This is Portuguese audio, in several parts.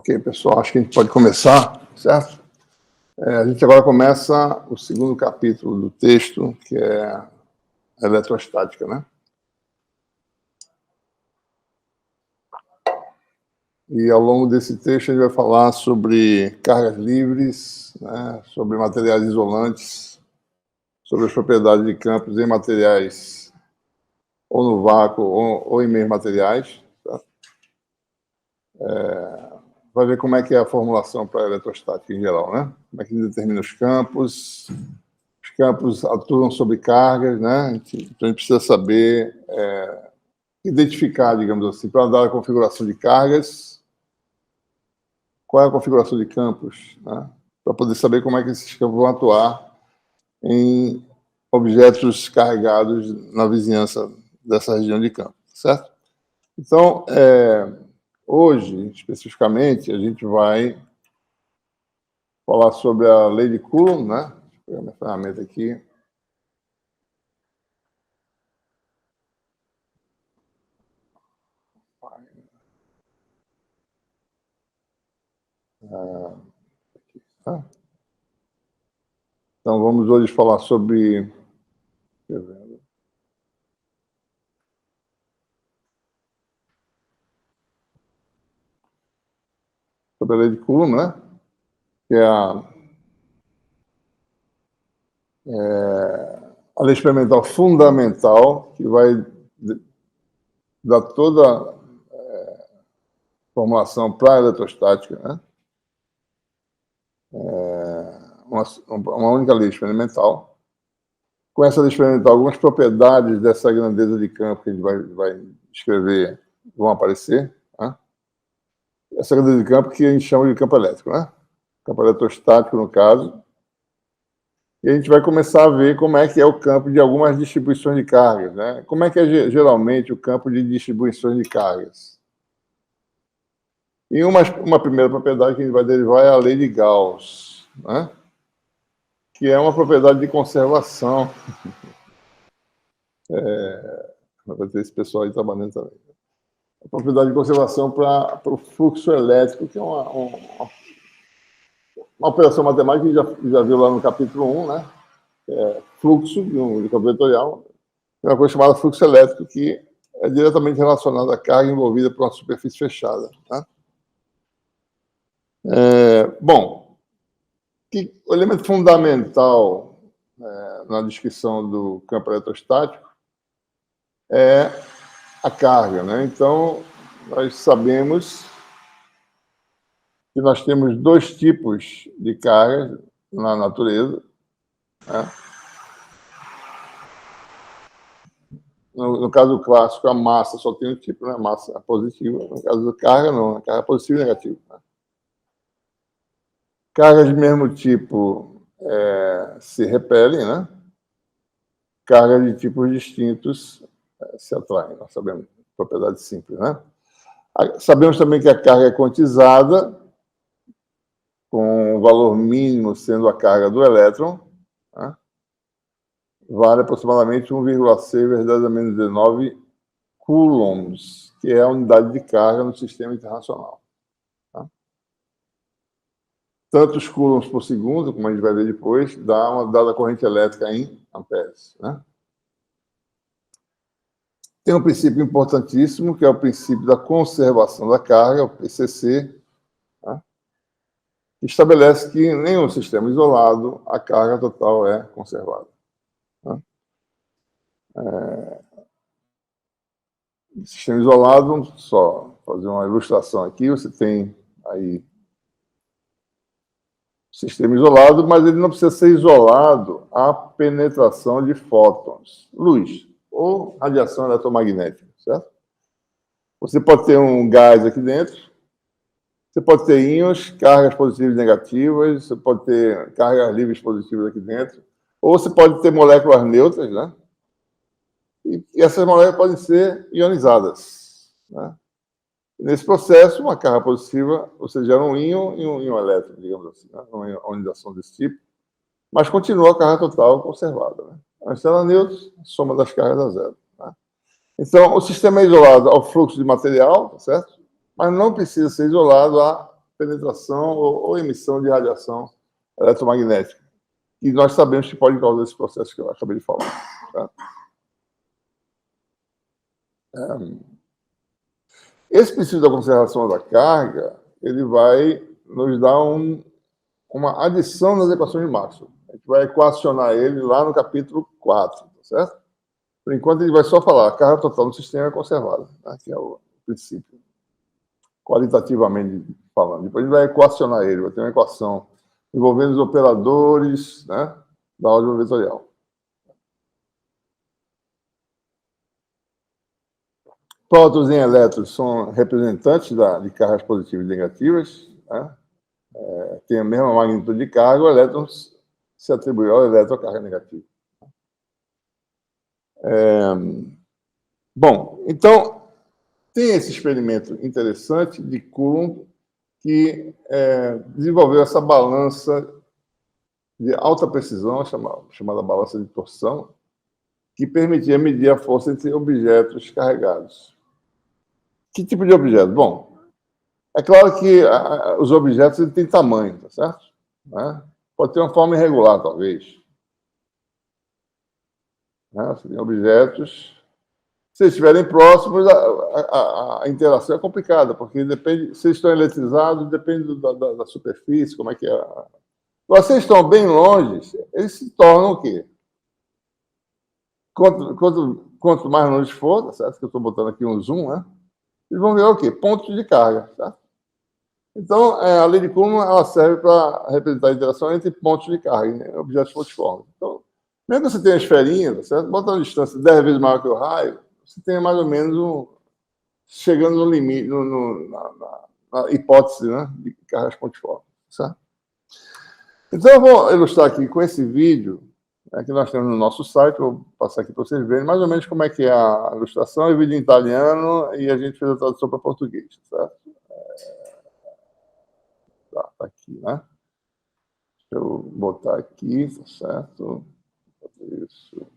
Ok, pessoal, acho que a gente pode começar, certo? A gente agora começa o segundo capítulo do texto, que é a eletrostática, né? E ao longo desse texto a gente vai falar sobre cargas livres, né? Sobre materiais isolantes, sobre as propriedades de campos em materiais ou no vácuo ou em meios materiais. Tá? Vai ver como é que é a formulação para a eletrostática em geral, né? Como é que determina os campos atuam sobre cargas, né? Então a gente precisa saber identificar, digamos assim, para dar a configuração de cargas, qual é a configuração de campos, né? Para poder saber como é que esses campos vão atuar em objetos carregados na vizinhança dessa região de campo, certo? Então, hoje, especificamente, a gente vai falar sobre a lei de Coulomb, né? Deixa eu pegar minha ferramenta aqui. Então, vamos hoje falar sobre a lei de Coulomb, né? Que é a lei experimental fundamental, que vai dar toda a formulação para a eletrostática, né? Uma única lei experimental. Com essa lei experimental, algumas propriedades dessa grandeza de campo que a gente vai escrever vão aparecer. Né? Essa grandeza de campo que a gente chama de campo elétrico, né? Campo eletrostático, no caso. E a gente vai começar a ver como é que é o campo de algumas distribuições de cargas, né? Como é que é geralmente o campo de distribuições de cargas? E uma primeira propriedade que a gente vai derivar é a lei de Gauss, né? Que é uma propriedade de conservação. Vai ter esse pessoal aí trabalhando também. A propriedade de conservação para o fluxo elétrico, que é uma operação matemática que já viu lá no capítulo 1, né? Fluxo de campo vetorial, é uma coisa chamada fluxo elétrico, que é diretamente relacionado à carga envolvida por uma superfície fechada. Tá? Bom, o elemento fundamental na descrição do campo eletrostático é a carga. Né? Então, nós sabemos que nós temos dois tipos de cargas na natureza. Né? No caso clássico, a massa só tem um tipo, né? Massa positiva. No caso da carga, não. A carga é positiva e negativa. Né? Cargas de mesmo tipo se repelem, né? Cargas de tipos distintos se atraem. Nós sabemos, propriedade simples, né? Sabemos também que a carga é quantizada, com o valor mínimo sendo a carga do elétron, né? Vale aproximadamente 1,6 vezes 10 a menos 19 coulombs, que é a unidade de carga no sistema internacional. Tá? Tantos coulombs por segundo, como a gente vai ver depois, dá uma dada corrente elétrica em amperes. Né? Tem um princípio importantíssimo, que é o princípio da conservação da carga, o PCC, tá? Que estabelece que em nenhum sistema isolado a carga total é conservada. Tá? Sistema isolado, só fazer uma ilustração aqui, você tem aí sistema isolado, mas ele não precisa ser isolado à penetração de fótons, luz, ou radiação eletromagnética, certo? Você pode ter um gás aqui dentro, você pode ter íons, cargas positivas e negativas, você pode ter cargas livres positivas aqui dentro, ou você pode ter moléculas neutras, né? E essas moléculas podem ser ionizadas, né? Nesse processo, uma carga positiva, você gera um íon e um íon elétrico, digamos assim, né? Uma ionização desse tipo, mas continua a carga total conservada. Né? A estrela neutra, soma das cargas a zero. Né? Então, o sistema é isolado ao fluxo de material, certo? Mas não precisa ser isolado à penetração ou emissão de radiação eletromagnética. E nós sabemos que pode causar esse processo que eu acabei de falar. Tá? Esse princípio da conservação da carga, ele vai nos dar uma adição nas equações de Maxwell. A gente vai equacionar ele lá no capítulo 4, tá certo? Por enquanto, ele vai só falar a carga total do sistema é conservada, né? Que é o princípio, qualitativamente falando. Depois a gente vai equacionar ele, vai ter uma equação envolvendo os operadores, né, da álgebra vetorial. Prótons e elétrons são representantes de cargas positivas e negativas, né? Tem a mesma magnitude de carga, o elétron se atribui ao elétron a carga negativa. Bom, então, tem esse experimento interessante de Coulomb que desenvolveu essa balança de alta precisão, chamada balança de torção, que permitia medir a força entre objetos carregados. Que tipo de objeto? Bom, é claro que os objetos têm tamanho, tá certo? Né? Pode ter uma forma irregular, talvez. Né? Tem objetos... Se eles estiverem próximos, a interação é complicada, porque depende, se eles estão eletrizados, depende da superfície, como é que é. Agora, se eles estão bem longe, eles se tornam o quê? Quanto mais longe for, tá certo? Que eu estou botando aqui um zoom, né? Eles vão virar o quê? Pontos de carga, tá? Então, a lei de Coulomb ela serve para representar a interação entre pontos de carga, né? Objetos pontiformes. Então, mesmo que você tenha uma esferinha, tá certo? Bota uma distância 10 vezes maior que o raio, você tem mais ou menos chegando no limite, na hipótese, né, de cargas pontiformes. Certo? Então, eu vou ilustrar aqui com esse vídeo que nós temos no nosso site, vou passar aqui para vocês verem mais ou menos como é que é a ilustração, é vídeo em italiano e a gente fez a tradução para português. Certo? Tá aqui, né? Deixa eu botar aqui, tá certo? Isso.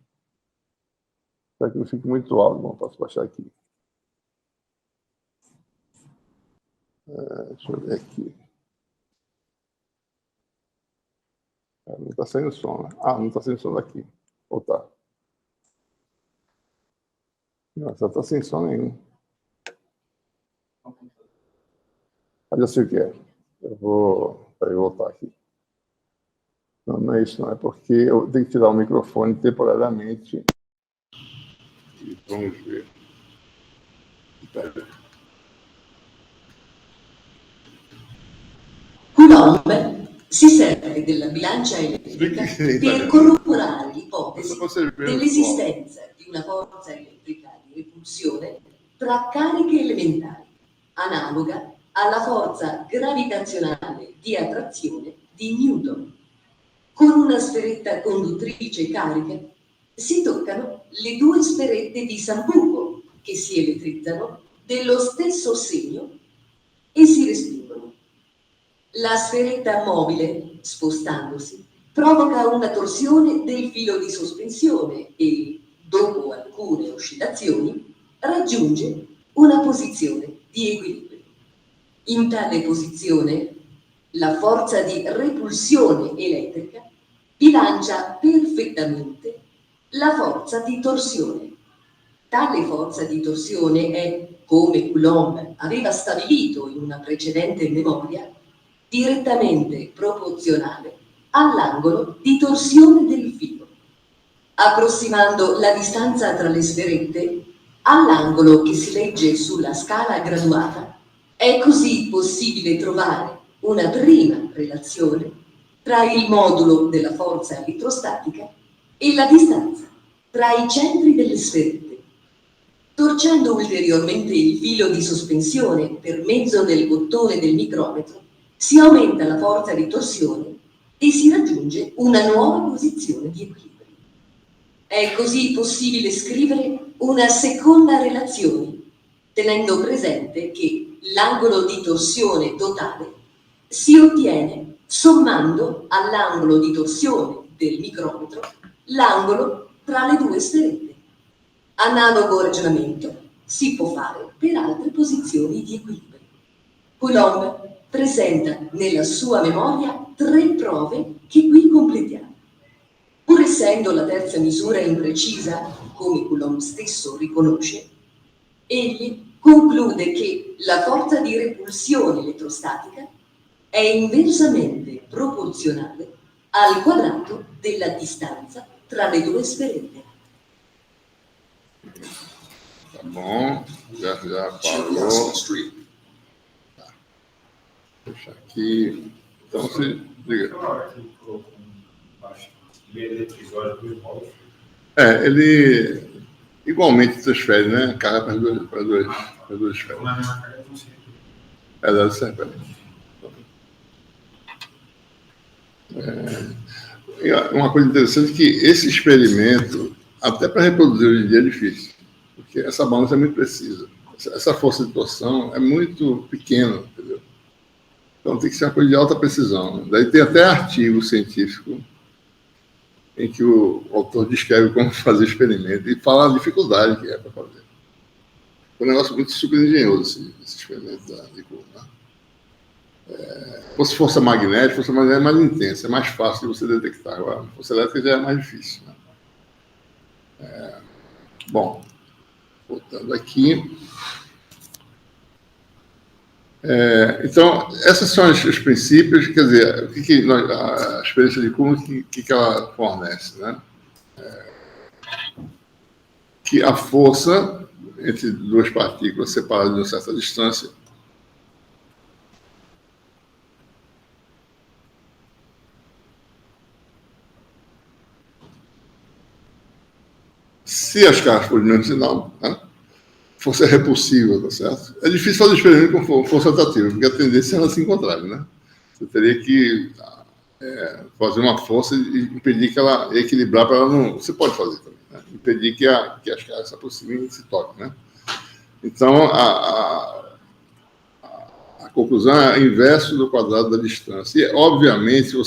Será que não fica muito alto? Não posso baixar aqui. Deixa eu ver aqui. Não está saindo som, né? Não está saindo som daqui. Ou tá? Não, só está sem som nenhum. Mas eu sei o que é. Eu vou voltar aqui. Não é isso, não. É porque eu tenho que tirar o microfone temporariamente. E vamos ver. Coulomb si serve della bilancia elettrica per corroborare l'ipotesi dell'esistenza di una forza elettrica di repulsione tra cariche elementari, analoga alla forza gravitazionale di attrazione di Newton. Con una sferetta conduttrice carica si toccano le due sferette di Sambuco che si elettrizzano dello stesso segno e si respingono. La sferetta mobile, spostandosi, provoca una torsione del filo di sospensione e, dopo alcune oscillazioni, raggiunge una posizione di equilibrio. In tale posizione, la forza di repulsione elettrica bilancia perfettamente la forza di torsione. Tale forza di torsione è, come Coulomb aveva stabilito in una precedente memoria, direttamente proporzionale all'angolo di torsione del filo. Approssimando la distanza tra le sferette all'angolo che si legge sulla scala graduata, è così possibile trovare una prima relazione tra il modulo della forza elettrostatica e la distanza tra i centri delle sferette. Torcendo ulteriormente il filo di sospensione per mezzo del bottone del micrometro, si aumenta la forza di torsione e si raggiunge una nuova posizione di equilibrio. È così possibile scrivere una seconda relazione, tenendo presente che l'angolo di torsione totale si ottiene sommando all'angolo di torsione del micrometro l'angolo tra le due sferette. Analogo ragionamento si può fare per altre posizioni di equilibrio. Coulomb presenta nella sua memoria 3 prove che qui completiamo. Pur essendo la terza misura imprecisa, come Coulomb stesso riconosce, egli conclude che la forza di repulsione elettrostatica è inversamente proporzionale al quadrato della distanza tra le 2 sferette. Tá bom, já parou. Tá. Deixa aqui. Então, se diga. Ele igualmente transfere, né? Carga para as duas esferas. Deve ser. Uma coisa interessante é que esse experimento, até para reproduzir hoje em dia, é difícil, porque essa balança é muito precisa. Essa força de torção é muito pequena, entendeu? Então tem que ser uma coisa de alta precisão. Daí tem até artigo científico em que o autor descreve como fazer experimento e fala a dificuldade que é para fazer. É um negócio muito super engenhoso esse experimento de Coulomb, né? Força magnética é mais intensa, é mais fácil de você detectar. Agora, a força elétrica já é mais difícil, né? Bom, voltando aqui. Então, esses são os princípios, quer dizer, a experiência de Coulomb, o que ela fornece, né? Que a força entre duas partículas separadas de uma certa distância se as cargas forem do mesmo sinal, né? Força é repulsiva, tá certo? É difícil fazer experimento com força atrativa, porque a tendência é ela se encontrar, né? Você teria que fazer uma força e impedir que ela equilibrar para ela não. Você pode fazer também, né? Impedir que as cargas se aproximem e se toquem, né? Então, a conclusão é inverso do quadrado da distância. E, obviamente, a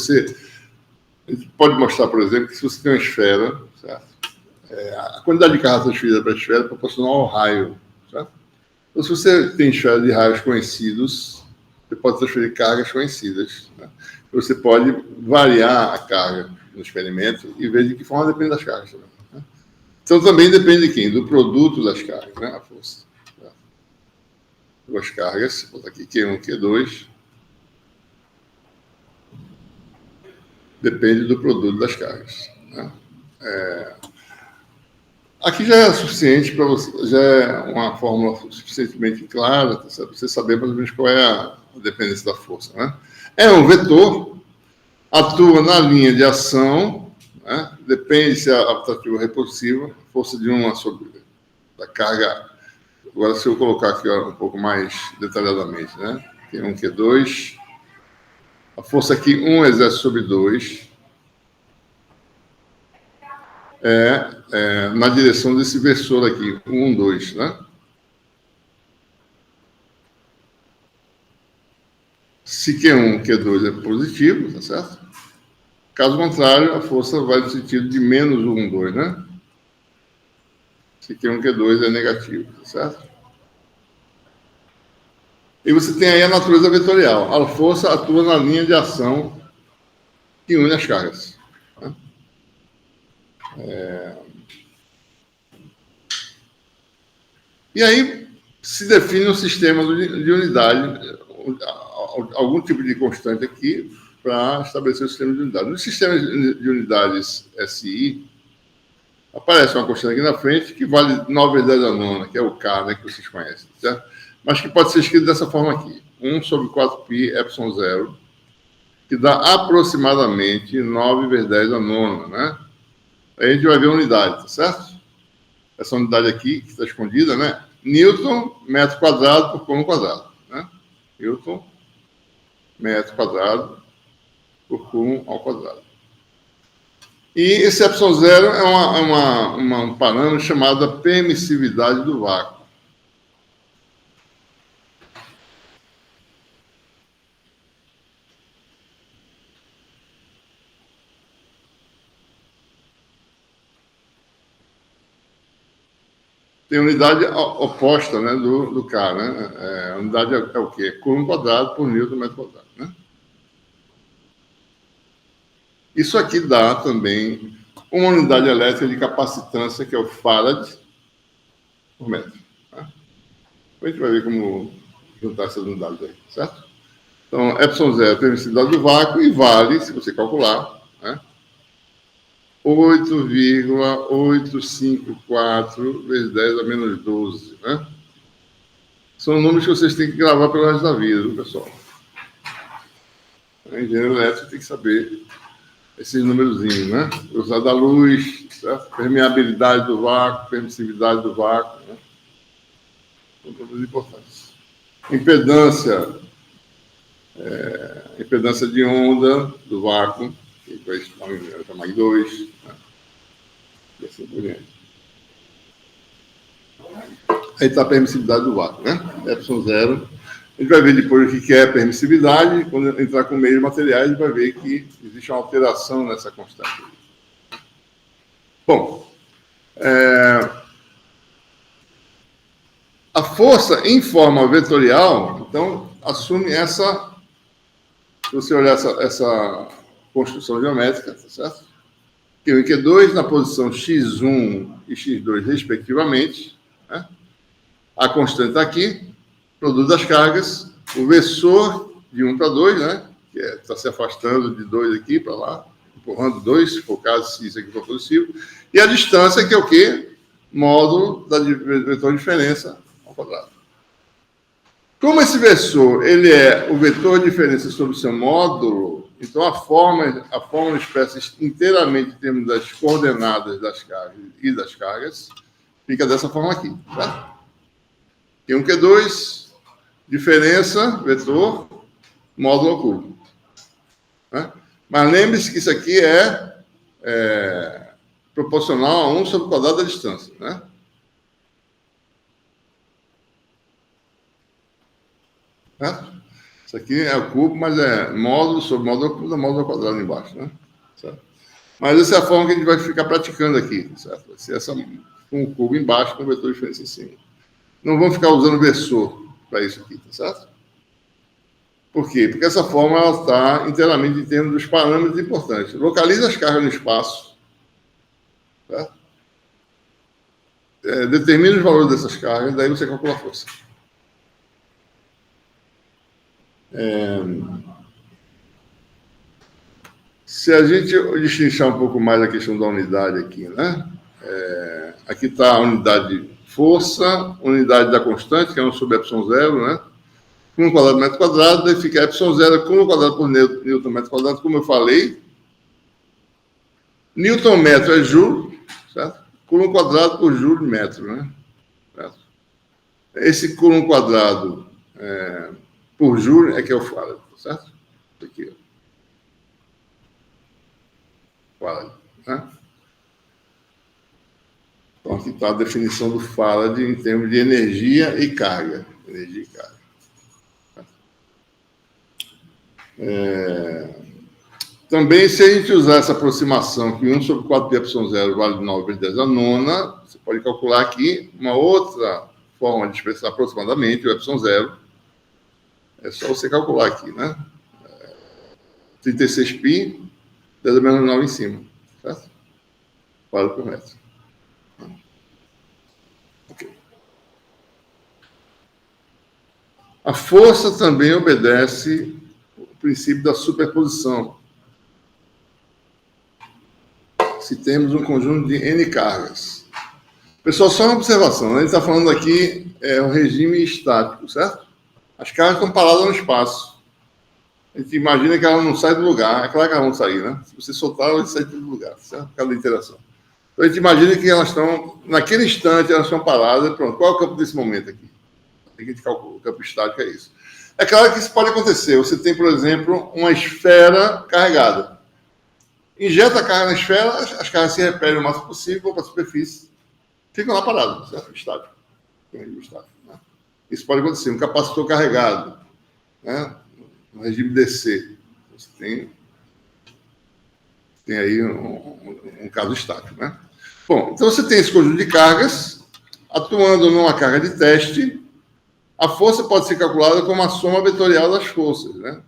gente pode mostrar, por exemplo, que se você tem uma esfera, certo? A quantidade de carga transferida para a esfera é proporcional ao raio, certo? Então, se você tem esfera de raios conhecidos, você pode transferir cargas conhecidas, né? Você pode variar a carga no experimento e ver de que forma depende das cargas também, né? Então, também depende de quem? Do produto das cargas, né? A força. Tá? Duas cargas, vou botar aqui Q1 e Q2. Depende do produto das cargas, né? Aqui já é suficiente para você, já é uma fórmula suficientemente clara para você saber mais ou menos qual é a dependência da força, né? É um vetor, atua na linha de ação, né? Depende se é atrativa ou repulsiva, força de uma sobre da carga. Agora, se eu colocar aqui um pouco mais detalhadamente, né? Q1, Q2, a força que 1 exerce sobre 2 na direção desse versor aqui, 1, 2, né? Se Q1, Q2 é positivo, tá certo? Caso contrário, a força vai no sentido de menos 1, 2, né? Se Q1, Q2 é negativo, tá certo? E você tem aí a natureza vetorial. A força atua na linha de ação que une as cargas, né? E aí se define um sistema de unidade, algum tipo de constante aqui, para estabelecer o sistema de unidade. Nos sistemas de unidades SI, aparece uma constante aqui na frente que vale 9 vezes 10 a nona, que é o K, né, que vocês conhecem, certo? Mas que pode ser escrito dessa forma aqui. 1 sobre 4π epsilon 0, que dá aproximadamente 9 vezes 10 a nona, né? Aí a gente vai ver a unidade, tá certo? Essa unidade aqui, que está escondida, né? Newton, metro quadrado por cômodo quadrado, né? Newton, metro quadrado por cômodo ao quadrado. E esse epsilon 0 é um parâmetro chamado permissividade do vácuo. tem unidade oposta, né, do K, né? A unidade é o quê? Coulomb quadrado por Newton metro quadrado, né? Isso aqui dá também uma unidade elétrica de capacitância, que é o Farad por metro. Tá? A gente vai ver como juntar essas unidades aí, certo? Então, epsilon zero é a permissividade do vácuo e vale, se você calcular, né, 8,854 vezes 10 a menos 12, né? São números que vocês têm que gravar pelo resto da vida, viu, pessoal? A engenheiro elétrico tem que saber esses númerozinhos, né? Usar da luz, certo? Permeabilidade do vácuo, permissividade do vácuo, né? São números importantes. Impedância de onda do vácuo, que vai chamar de 2, né? E assim por diante. Aí está a permissividade do vácuo, né? Epsilon zero. A gente vai ver depois o que é permissividade. Quando entrar com meios materiais, a gente vai ver que existe uma alteração nessa constante. Bom, a força em forma vetorial, então, assume essa... Se você olhar essa construção geométrica, tá certo? Q1 e Q2 na posição x1 e x2, respectivamente, né? A constante está aqui, produto das cargas, o versor de 1 para 2, né? Que está se afastando de 2 aqui para lá, empurrando 2, se for o caso, se isso aqui for positivo, e a distância, que é o quê? Módulo da vetor de diferença ao quadrado. Como esse versor ele é o vetor de diferença sobre o seu módulo, então a fórmula expressa inteiramente em termos das coordenadas das cargas e das cargas, fica dessa forma aqui, tá? Q1, Q2, diferença, vetor, módulo ao cubo. Né? Mas lembre-se que isso aqui é proporcional a 1 sobre o quadrado da distância, né? Certo? Isso aqui é o cubo, mas é módulo sobre módulo ao cubo, da módulo ao quadrado embaixo, né? Certo? Mas essa é a forma que a gente vai ficar praticando aqui, certo? Vai ser essa com o cubo embaixo, com o vetor de diferença em cima. Não vamos ficar usando versor para isso aqui, tá certo? Por quê? Porque essa forma está inteiramente em termos dos parâmetros importantes. Localiza as cargas no espaço, certo? Determina os valores dessas cargas, daí você calcula a força. Se a gente destrinchar um pouco mais a questão da unidade aqui, né? Aqui está a unidade de força, unidade da constante, que é 1 sobre epsilon zero, né? Coulomb quadrado metro quadrado, daí fica epsilon zero, Coulomb quadrado por Newton metro quadrado, como eu falei. Newton metro é joule, certo? Coulomb quadrado por joule metro, né? Certo? Esse Coulomb quadrado por joule é que é o Farad, certo? Aqui, ó. Farad, né? Então, aqui está a definição do Farad em termos de energia e carga. Energia e carga. Também, se a gente usar essa aproximação, que 1 sobre 4 pi epsilon zero vale 9 vezes 10 a nona, você pode calcular aqui uma outra forma de expressar aproximadamente o epsilon zero. É só você calcular aqui, né? 36 pi, 10 a menos 9 em cima, certo? Para por metro. Okay. A força também obedece o princípio da superposição. Se temos um conjunto de N cargas. Pessoal, só uma observação. A gente está falando aqui um regime estático, certo? As cargas estão paradas no espaço. A gente imagina que ela não sai do lugar. É claro que elas vão sair, né? Se você soltar, elas saem do lugar, certo? Por causa da interação. Então, a gente imagina que elas estão, naquele instante, elas estão paradas. Pronto, qual é o campo desse momento aqui? A gente calcula, o campo estático é isso. É claro que isso pode acontecer. Você tem, por exemplo, uma esfera carregada. Injeta a carga na esfera, as cargas se repelem o máximo possível, vão para a superfície. Ficam lá paradas, certo? Estático. Né? Isso pode acontecer. Um capacitor carregado, né? No regime DC. Você tem aí um caso estático, né? Bom, então você tem esse conjunto de cargas. atuando numa carga de teste, a força pode ser calculada como a soma vetorial das forças, né?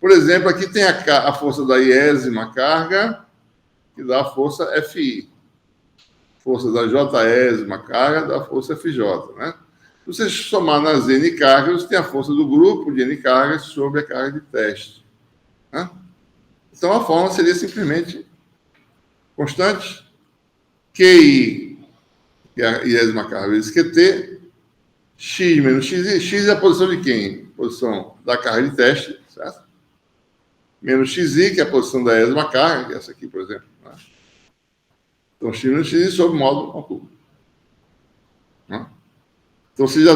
Por exemplo, aqui tem a força da iésima carga, que dá a força FI. Força da jésima carga dá a força FJ, né? Se você somar nas N cargas, você tem a força do grupo de N cargas sobre a carga de teste, né? Então, a fórmula seria simplesmente constante QI, que é a iésima carga, vezes QT, X menos XI. X é a posição de quem? Posição da carga de teste, certo? Menos XI, que é a posição da iésima carga, que é essa aqui, por exemplo, né? Então, X menos XI sobre o módulo ao cubo, né? Então, você já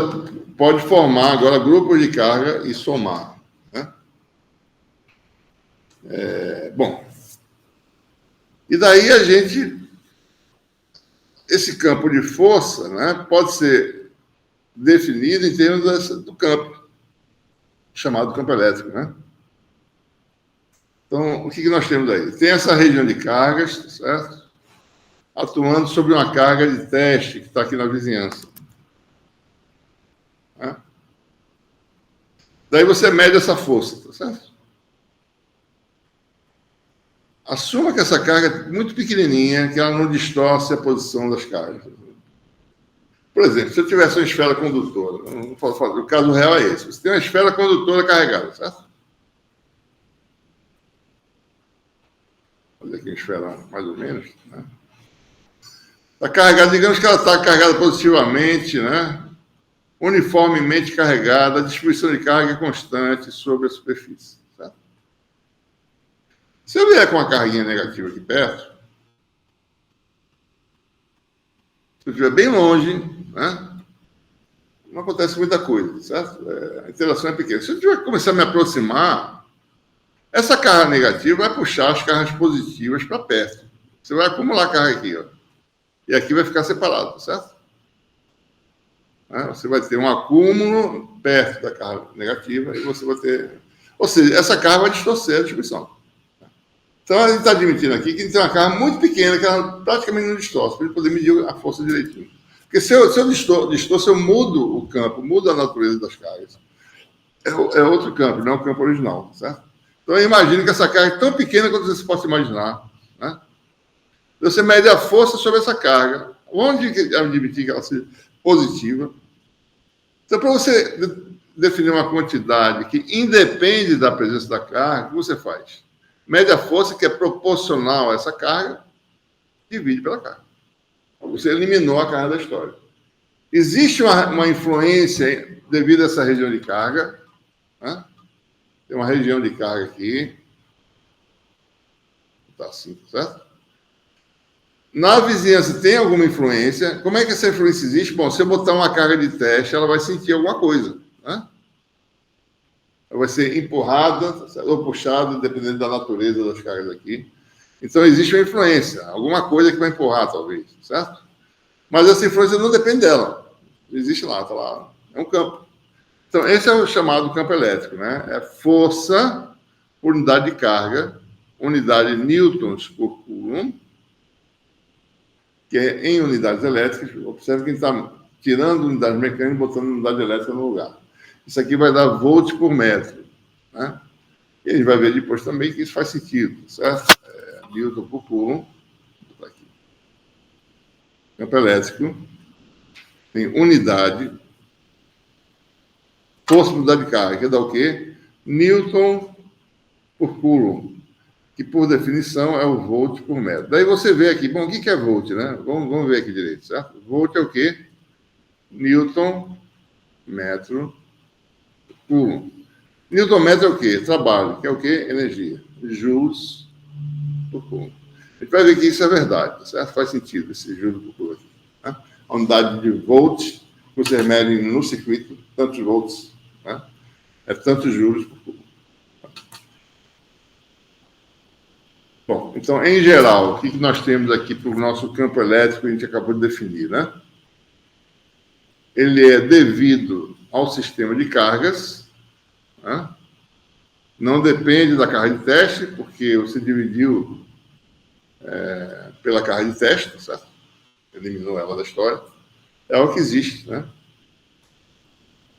pode formar agora grupos de carga e somar, né? Bom, e daí a gente... Esse campo de força, né, pode ser definido em termos do campo, chamado campo elétrico, né? Então, o que nós temos aí? Tem essa região de cargas, certo? Atuando sobre uma carga de teste que está aqui na vizinhança, né? Daí você mede essa força, tá certo? Assuma que essa carga é muito pequenininha, que ela não distorce a posição das cargas. Por exemplo, se eu tivesse uma esfera condutora, não posso falar, o caso real é esse. Você tem uma esfera condutora carregada, certo? Vou fazer aqui uma esfera mais ou menos, né? Está carregada, digamos que ela está carregada positivamente, né? Uniformemente carregada, a distribuição de carga é constante sobre a superfície, certo? Se eu vier com uma carguinha negativa aqui perto, se eu estiver bem longe, né, não acontece muita coisa, certo? A interação é pequena. Se eu tiver que começar a me aproximar, essa carga negativa vai puxar as cargas positivas para perto. Você vai acumular carga aqui, ó, e aqui vai ficar separado, certo? Você vai ter um acúmulo perto da carga negativa e você vai ter... Ou seja, essa carga vai distorcer a distribuição. Então, a gente está admitindo aqui que tem uma carga muito pequena, que ela praticamente não distorce, para a gente poder medir a força direitinho. Porque se eu distorço, eu mudo o campo, mudo a natureza das cargas. É outro campo, não é o campo original, certo? Então, eu imagino que essa carga é tão pequena quanto você possa imaginar, né? Você mede a força sobre essa carga. Onde admitir que ela seja positiva? Então, para você definir uma quantidade que independe da presença da carga, o que você faz? Mede a força que é proporcional a essa carga, divide pela carga. Você eliminou a carga da história. Existe uma influência devido a essa região de carga, né? Tem uma região de carga aqui. Está assim, certo? Na vizinhança tem alguma influência. Como é que essa influência existe? Bom, se eu botar uma carga de teste, ela vai sentir alguma coisa, né? Ela vai ser empurrada ou puxada, dependendo da natureza das cargas aqui. Então, existe uma influência, alguma coisa que vai empurrar, talvez, certo? Mas essa influência não depende dela. Existe lá, está lá. É um campo. Então, esse é o chamado campo elétrico, né? É força por unidade de carga, unidade newtons por coulomb, que é em unidades elétricas. Observe que a gente está tirando unidades mecânicas e botando unidade elétrica no lugar. Isso aqui vai dar volts por metro, né? E a gente vai ver depois também que isso faz sentido, certo? Newton por coulomb. Aqui. Campo elétrico tem unidade, força por unidade de carga, que dá o quê? Newton por coulomb, que por definição é o volt por metro. Daí você vê aqui, bom, o que é volt, né? Vamos ver aqui direito, certo? Volt é o quê? Newton metro coulomb. Newton metro é o quê? Trabalho, que é o quê? Energia. Joules por coulomb. A gente vai ver que isso é verdade, certo? Faz sentido esse joules por coulomb aqui, né? A unidade de volt, vocês medem no circuito, tantos volts, né? É tantos joules por coulomb. Bom, então, em geral, o que nós temos aqui para o nosso campo elétrico, a gente acabou de definir, né? Ele é devido ao sistema de cargas, né? Não depende da carga de teste, porque você dividiu pela carga de teste, certo? Eliminou ela da história. é o que existe, né?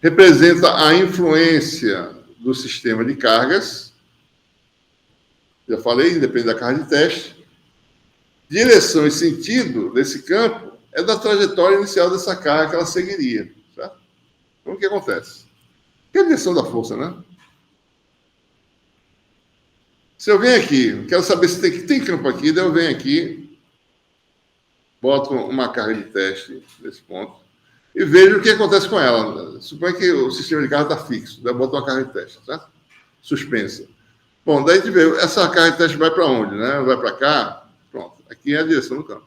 Representa a influência do sistema de cargas. Já falei, depende da carga de teste. Direção e sentido desse campo é da trajetória inicial dessa carga que ela seguiria. Certo? Então, o que acontece? Que é a direção da força, né? Se eu venho aqui, quero saber se tem campo aqui, daí eu venho aqui, boto uma carga de teste nesse ponto e vejo o que acontece com ela. Suponha que o sistema de carga está fixo, daí eu boto uma carga de teste, certo? Suspensa. Bom, daí a gente vê, essa carga de teste vai para onde, né? Vai para cá, pronto. Aqui é a direção do campo.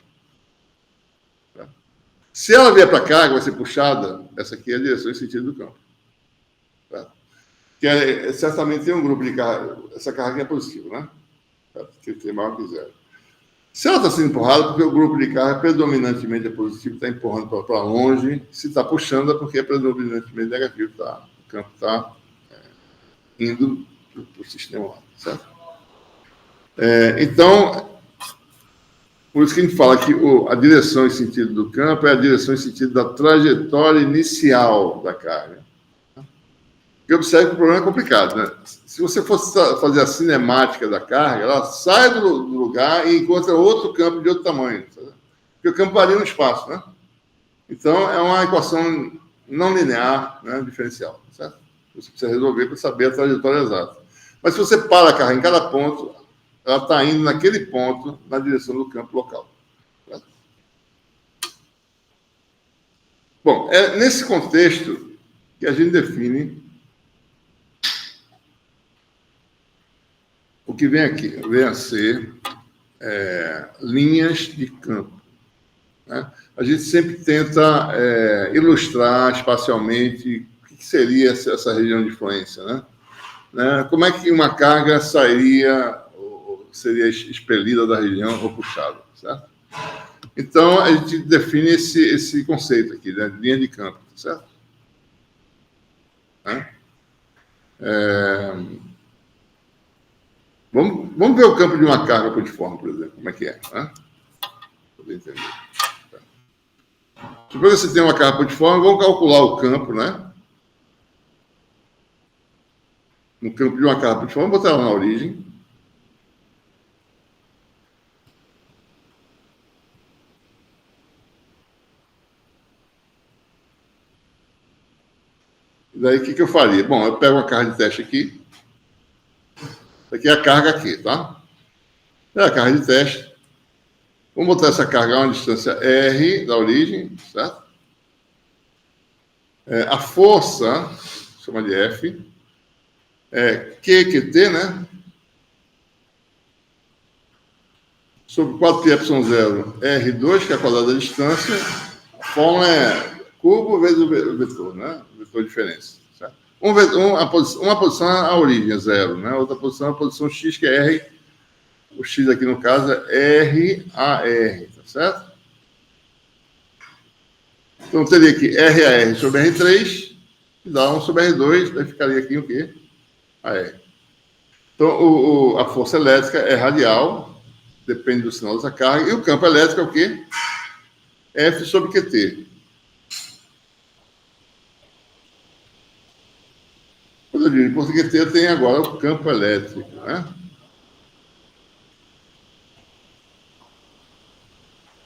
Tá? Se ela vier para cá, vai ser puxada, essa aqui é a direção e sentido do campo. Tá? Que certamente tem um grupo de carga, essa carga aqui é positiva, né? Que tem maior que zero. Se ela está sendo empurrada, porque o grupo de carga predominantemente é positivo, está empurrando para longe. Se está puxando, é porque é predominantemente negativo, tá? O campo está indo para o sistema lá, certo? Então, por isso que a gente fala que a direção e sentido do campo é a direção e sentido da trajetória inicial da carga. E observe que o problema é complicado, né? Se você fosse fazer a cinemática da carga, ela sai do lugar e encontra outro campo de outro tamanho. Sabe? Porque o campo varia no espaço, né? Então, é uma equação não linear, né, diferencial, certo? Você precisa resolver para saber a trajetória exata. Mas se você para a carga em cada ponto, ela está indo naquele ponto na direção do campo local. Certo? Bom, é nesse contexto que a gente define o que vem aqui, vem a ser linhas de campo. Né? A gente sempre tenta ilustrar espacialmente o que seria essa região de influência, né? Como é que uma carga sairia, ou seria expelida da região ou puxada, certo? Então, a gente define esse conceito aqui, né? Linha de campo, certo? Vamos ver o campo de uma carga putiforme, por exemplo, como é que é, né? Poder entender. Depois você tem uma carga putiforme, vamos calcular o campo, né? No campo de uma carga putiforme, vamos botar ela na origem. E daí, o que eu faria? Bom, eu pego uma carga de teste aqui. Isso aqui é a carga aqui, tá? É a carga de teste. Vamos botar essa carga a uma distância R da origem, certo? A força, chama de F, é QQT, né? Sobre 4πε0 R2, que é a quadrada da distância. A fórmula é cubo vezes o vetor, né? O vetor de diferença. Certo? Uma posição é a origem, é 0, né? Outra posição é a posição X, que é R. O X aqui, no caso, é RAR, tá certo? Então, teria aqui RAR sobre R3, que dá 1 sobre R2, daí ficaria aqui o quê? AR. Então, a força elétrica é radial, depende do sinal dessa carga, e o campo elétrico é o quê? F sobre QT. Quando eu digo por QT, eu tenho agora o campo elétrico, né?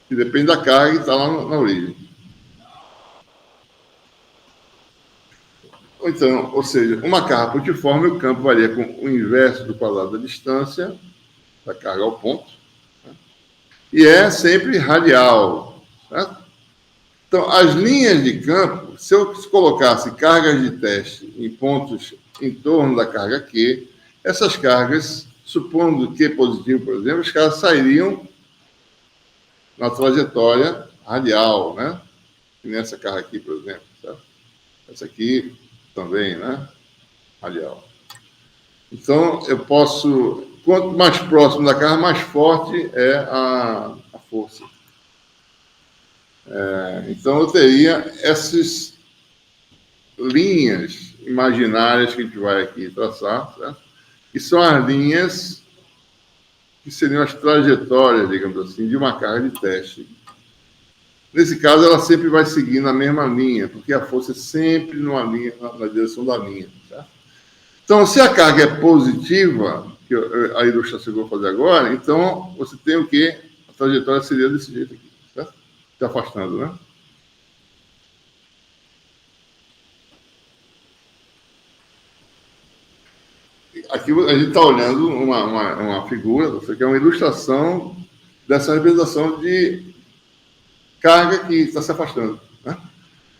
Que depende da carga e está lá na origem. Então, ou seja, uma carga putiforme, o campo varia com o inverso do quadrado da distância da carga ao ponto, né? E é sempre radial, certo? Então, as linhas de campo, se eu colocasse cargas de teste em pontos em torno da carga Q, essas cargas, supondo Q positivo, por exemplo, as cargas sairiam na trajetória radial, né? E nessa carga aqui, por exemplo, certo? Essa aqui também, né? Radial. Então, eu posso... Quanto mais próximo da carga, mais forte é a força. Então, eu teria essas linhas imaginárias que a gente vai aqui traçar, certo? Que são as linhas que seriam as trajetórias, digamos assim, de uma carga de teste Nesse caso, ela sempre vai seguir na mesma linha, porque a força é sempre numa linha, na direção da linha. Certo? Então, se a carga é positiva, que a ilustração que eu vou fazer agora, então você tem o quê? A trajetória seria desse jeito aqui, certo? Se afastando, né? Aqui a gente está olhando uma figura, que é uma ilustração dessa representação de carga que está se afastando, né?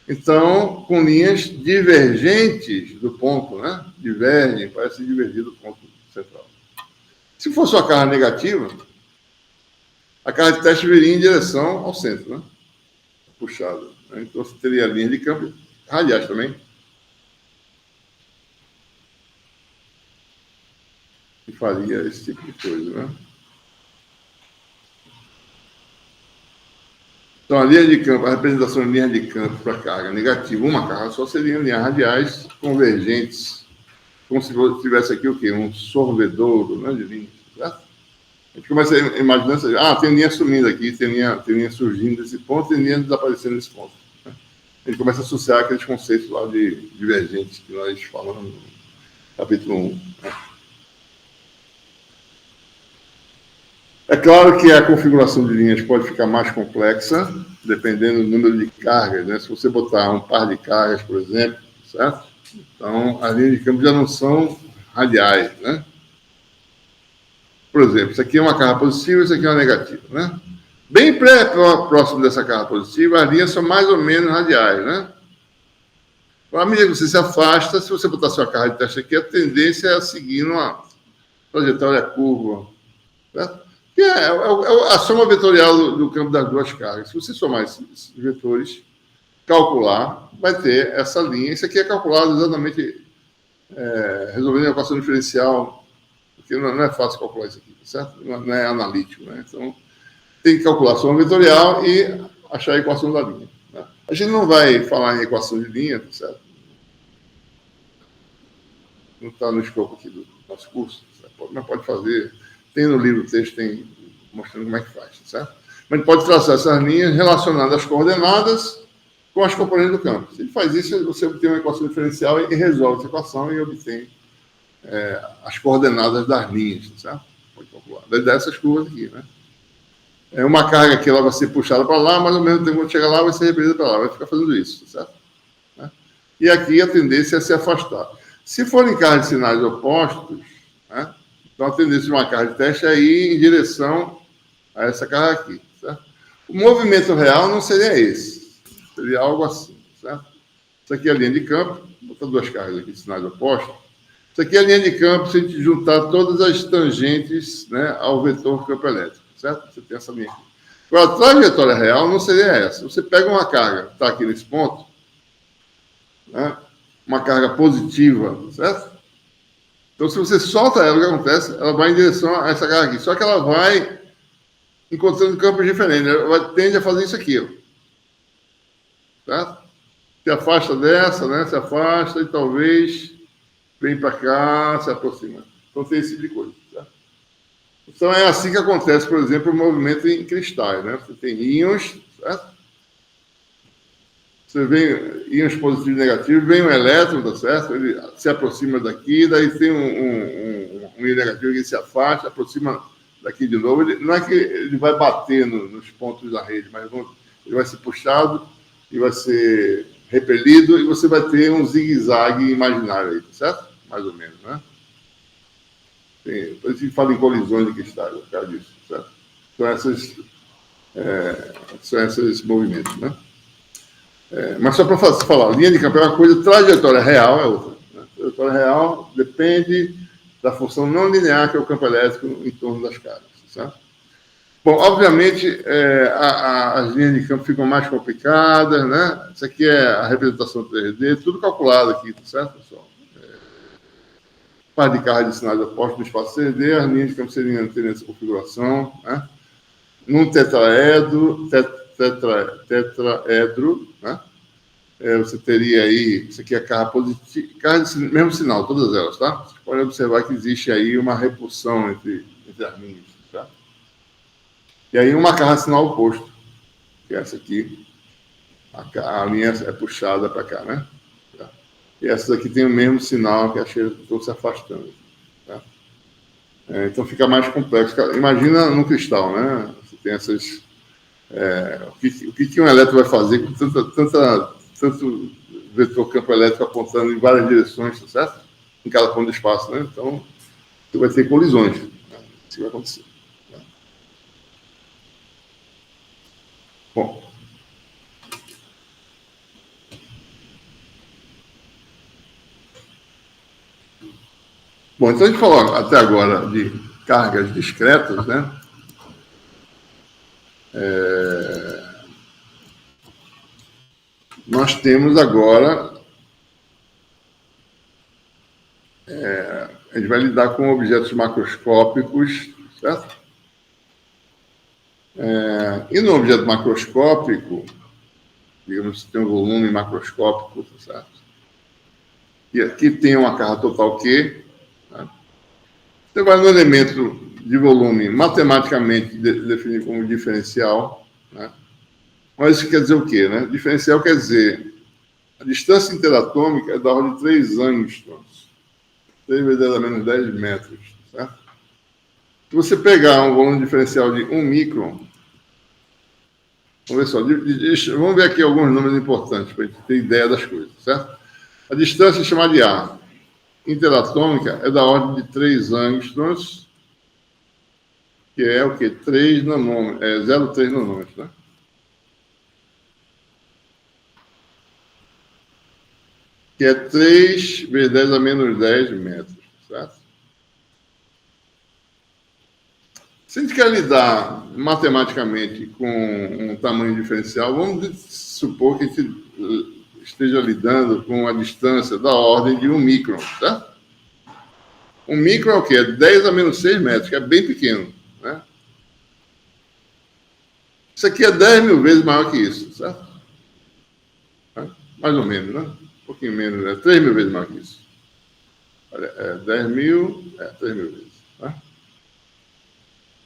Então, com linhas divergentes do ponto, né? Divergem, parece divergir do ponto central. Se fosse uma carga negativa, a carga de teste viria em direção ao centro, né? Puxada. Né? Então, você teria linhas de campo radiais também. E faria esse tipo de coisa, né? Então, a linha de campo, a representação de linha de campo para carga negativa, uma carga só seriam linhas radiais convergentes, como se tivesse aqui o quê? Um sorvedouro, né, de linhas, certo? A gente começa a imaginar, tem linha sumindo aqui, tem linha surgindo desse ponto, tem linha desaparecendo desse ponto. Né? A gente começa a associar aqueles conceitos lá de divergentes que nós falamos no capítulo 1. Né? É claro que a configuração de linhas pode ficar mais complexa, dependendo do número de cargas, né? Se você botar um par de cargas, por exemplo, certo? Então, as linhas de campo já não são radiais, né? Por exemplo, isso aqui é uma carga positiva, isso aqui é uma negativa, né? Bem próximo dessa carga positiva, as linhas são mais ou menos radiais, né? À medida que você se afasta, se você botar sua carga de teste aqui, a tendência é seguir uma trajetória curva, certo? Que é a soma vetorial do campo das duas cargas. Se você somar esses vetores, calcular, vai ter essa linha. Isso aqui é calculado exatamente resolvendo a equação diferencial, porque não é fácil calcular isso aqui, certo? Não é analítico, né? Então, tem que calcular a soma vetorial e achar a equação da linha. Né? A gente não vai falar em equação de linha, certo? Não está no escopo aqui do nosso curso, certo? Mas pode fazer. Tem no livro o texto, tem mostrando como é que faz, certo? Mas pode traçar essas linhas relacionando as coordenadas com as componentes do campo. Se ele faz isso, você obtém uma equação diferencial e resolve essa equação e obtém as coordenadas das linhas, certo? Pode calcular. Dessas curvas aqui, né? É uma carga que ela vai ser puxada para lá, mas ao mesmo tempo, quando chegar lá, vai ser repelida para lá. Vai ficar fazendo isso, certo? Né? E aqui a tendência é se afastar. Se forem cargas de sinais opostos, né? Então, a tendência de uma carga de teste é ir em direção a essa carga aqui, certo? O movimento real não seria esse. Seria algo assim, certo? Isso aqui é a linha de campo. Vou botar duas cargas aqui de sinais opostos. Isso aqui é a linha de campo se a gente juntar todas as tangentes, né, ao vetor campo elétrico, certo? Você tem essa linha aqui. Agora, a trajetória real não seria essa. Você pega uma carga, está aqui nesse ponto, né, uma carga positiva, certo? Então, se você solta ela, o que acontece? Ela vai em direção a essa carga aqui. Só que ela vai encontrando campos diferentes. Ela tende a fazer isso aqui, ó. Certo? Se afasta dessa, né? Se afasta e talvez vem para cá, se aproxima. Então, tem esse tipo de coisa. Certo? Então, é assim que acontece, por exemplo, o movimento em cristais, né? Você tem íons, certo? Você vem íons positivos e negativos, vem um elétron, tá certo? Ele se aproxima daqui, daí tem um íon negativo que se afasta, aproxima daqui de novo. Não é que ele vai bater nos pontos da rede, mas ele vai ser puxado e vai ser repelido e você vai ter um zigue-zague imaginário aí, tá certo? Mais ou menos, né? Por isso que fala em colisões de cristais, por causa disso, certo? São esses movimentos, né? Mas só para falar, linha de campo é uma coisa, trajetória real é outra. Né? Trajetória real depende da função não linear que é o campo elétrico em torno das cargas. Certo? Bom, obviamente, as linhas de campo ficam mais complicadas, né? Isso aqui é a representação 3D, tudo calculado aqui, certo, pessoal? Par de cargas de sinais opostos no espaço 3D, as linhas de campo teriam essa configuração, né? Num tetraedro, né? Você teria aí, isso aqui é carga positiva, carga de mesmo sinal, todas elas, tá? Você pode observar que existe aí uma repulsão entre as linhas, tá? E aí uma carga de sinal oposto, que essa aqui, a linha é puxada para cá, né? Tá? E essa daqui tem o mesmo sinal que a cheira estou se afastando. Tá? Então fica mais complexo. Imagina no cristal, né? Você tem essas... o que um elétron vai fazer com tanto vetor campo elétrico apontando em várias direções, tá certo? Em cada ponto do espaço, né? Então, você vai ter colisões. Né? Isso vai acontecer. Né? Bom. Bom, então a gente falou até agora de cargas discretas, né? Nós temos agora... a gente vai lidar com objetos macroscópicos, certo? E no objeto macroscópico, digamos que tem um volume macroscópico, certo? E aqui tem uma carga total Q. Tá? Você vai no elemento de volume matematicamente definido como diferencial. Né? Mas isso quer dizer o quê? Né? Diferencial quer dizer a distância interatômica é da ordem de 3 angstroms, 3 vezes 10 a menos 10 metros. Certo? Se você pegar um volume diferencial de 1 micron, vamos ver só, vamos ver aqui alguns números importantes para a gente ter ideia das coisas, certo? A distância chamada de A interatômica é da ordem de 3 angstroms, que é o quê? 3 nanômetros, 0,3 nanômetros, né? Que é 3 vezes 10 a menos 10 metros, certo? Se a gente quer lidar matematicamente com um tamanho diferencial, vamos supor que a gente esteja lidando com a distância da ordem de 1 micron, certo? 1 micron é o quê? É 10 a menos 6 metros, que é bem pequeno, né? Isso aqui é 10 mil vezes maior que isso, certo? Mais ou menos, né? Um pouquinho menos, é 3 mil vezes maior que isso. Olha, 10 mil, 3 mil vezes, né?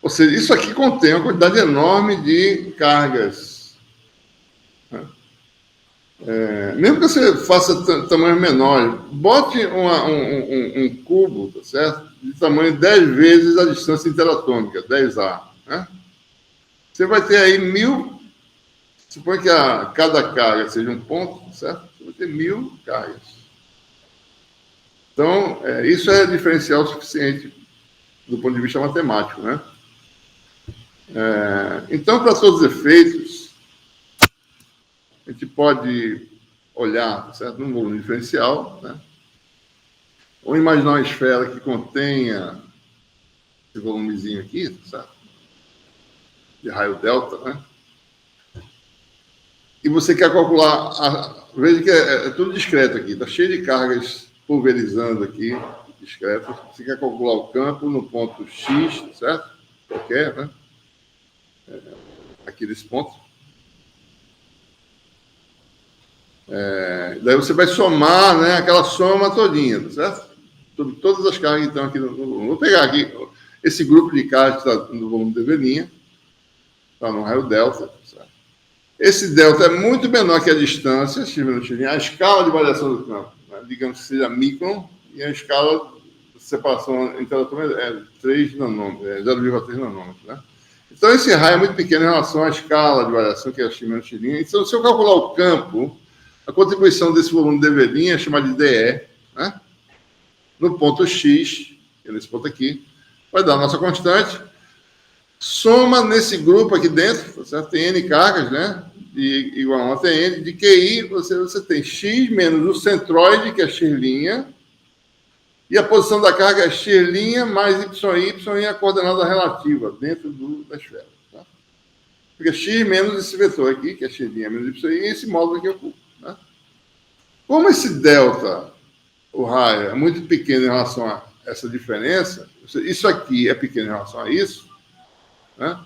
Ou seja, isso aqui contém uma quantidade enorme de cargas. Né? Mesmo que você faça tamanhos menores, bote um cubo, tá certo? De tamanho 10 vezes a distância interatômica, 10A. Né? Você vai ter aí 1000. Suponha que cada carga seja um ponto, certo? Você vai ter 1000 cargas. Então, isso é diferencial suficiente do ponto de vista matemático, né? Então, para todos os efeitos, a gente pode olhar, certo, num volume diferencial, né? Ou imaginar uma esfera que contenha esse volumezinho aqui, certo? De raio delta, né? E você quer calcular, veja que é tudo discreto aqui, está cheio de cargas pulverizando aqui, discretas. Você quer calcular o campo no ponto X, certo? Qualquer, né? Aqui desse ponto. Daí você vai somar, né, aquela soma todinha, certo? Sobre todas as cargas que estão aqui no volume. Vou pegar aqui esse grupo de cargas que está no volume de velinha, está no raio delta, certo? Esse delta é muito menor que a distância, a escala de variação do campo, né? Digamos que seja micron, e a escala de separação interatômica é 3 nanômetros, 0,3 nanômetros, né? Então, esse raio é muito pequeno em relação à escala de variação, que é a xilina. Então, se eu calcular o campo, a contribuição desse volume de velinha é chamada de DE, né? No ponto X, que é nesse ponto aqui, vai dar a nossa constante, soma nesse grupo aqui dentro, certo? Tem N cargas, né? Igual a 1 até N, de QI, você tem X menos o centroide, que é X', e a posição da carga é X' mais YI é a coordenada relativa dentro da esfera. Tá? Fica X menos esse vetor aqui, que é X' menos YI, e esse módulo aqui ocupa. Tá? Como esse delta, o raio, é muito pequeno em relação a essa diferença, isso aqui é pequeno em relação a isso, né?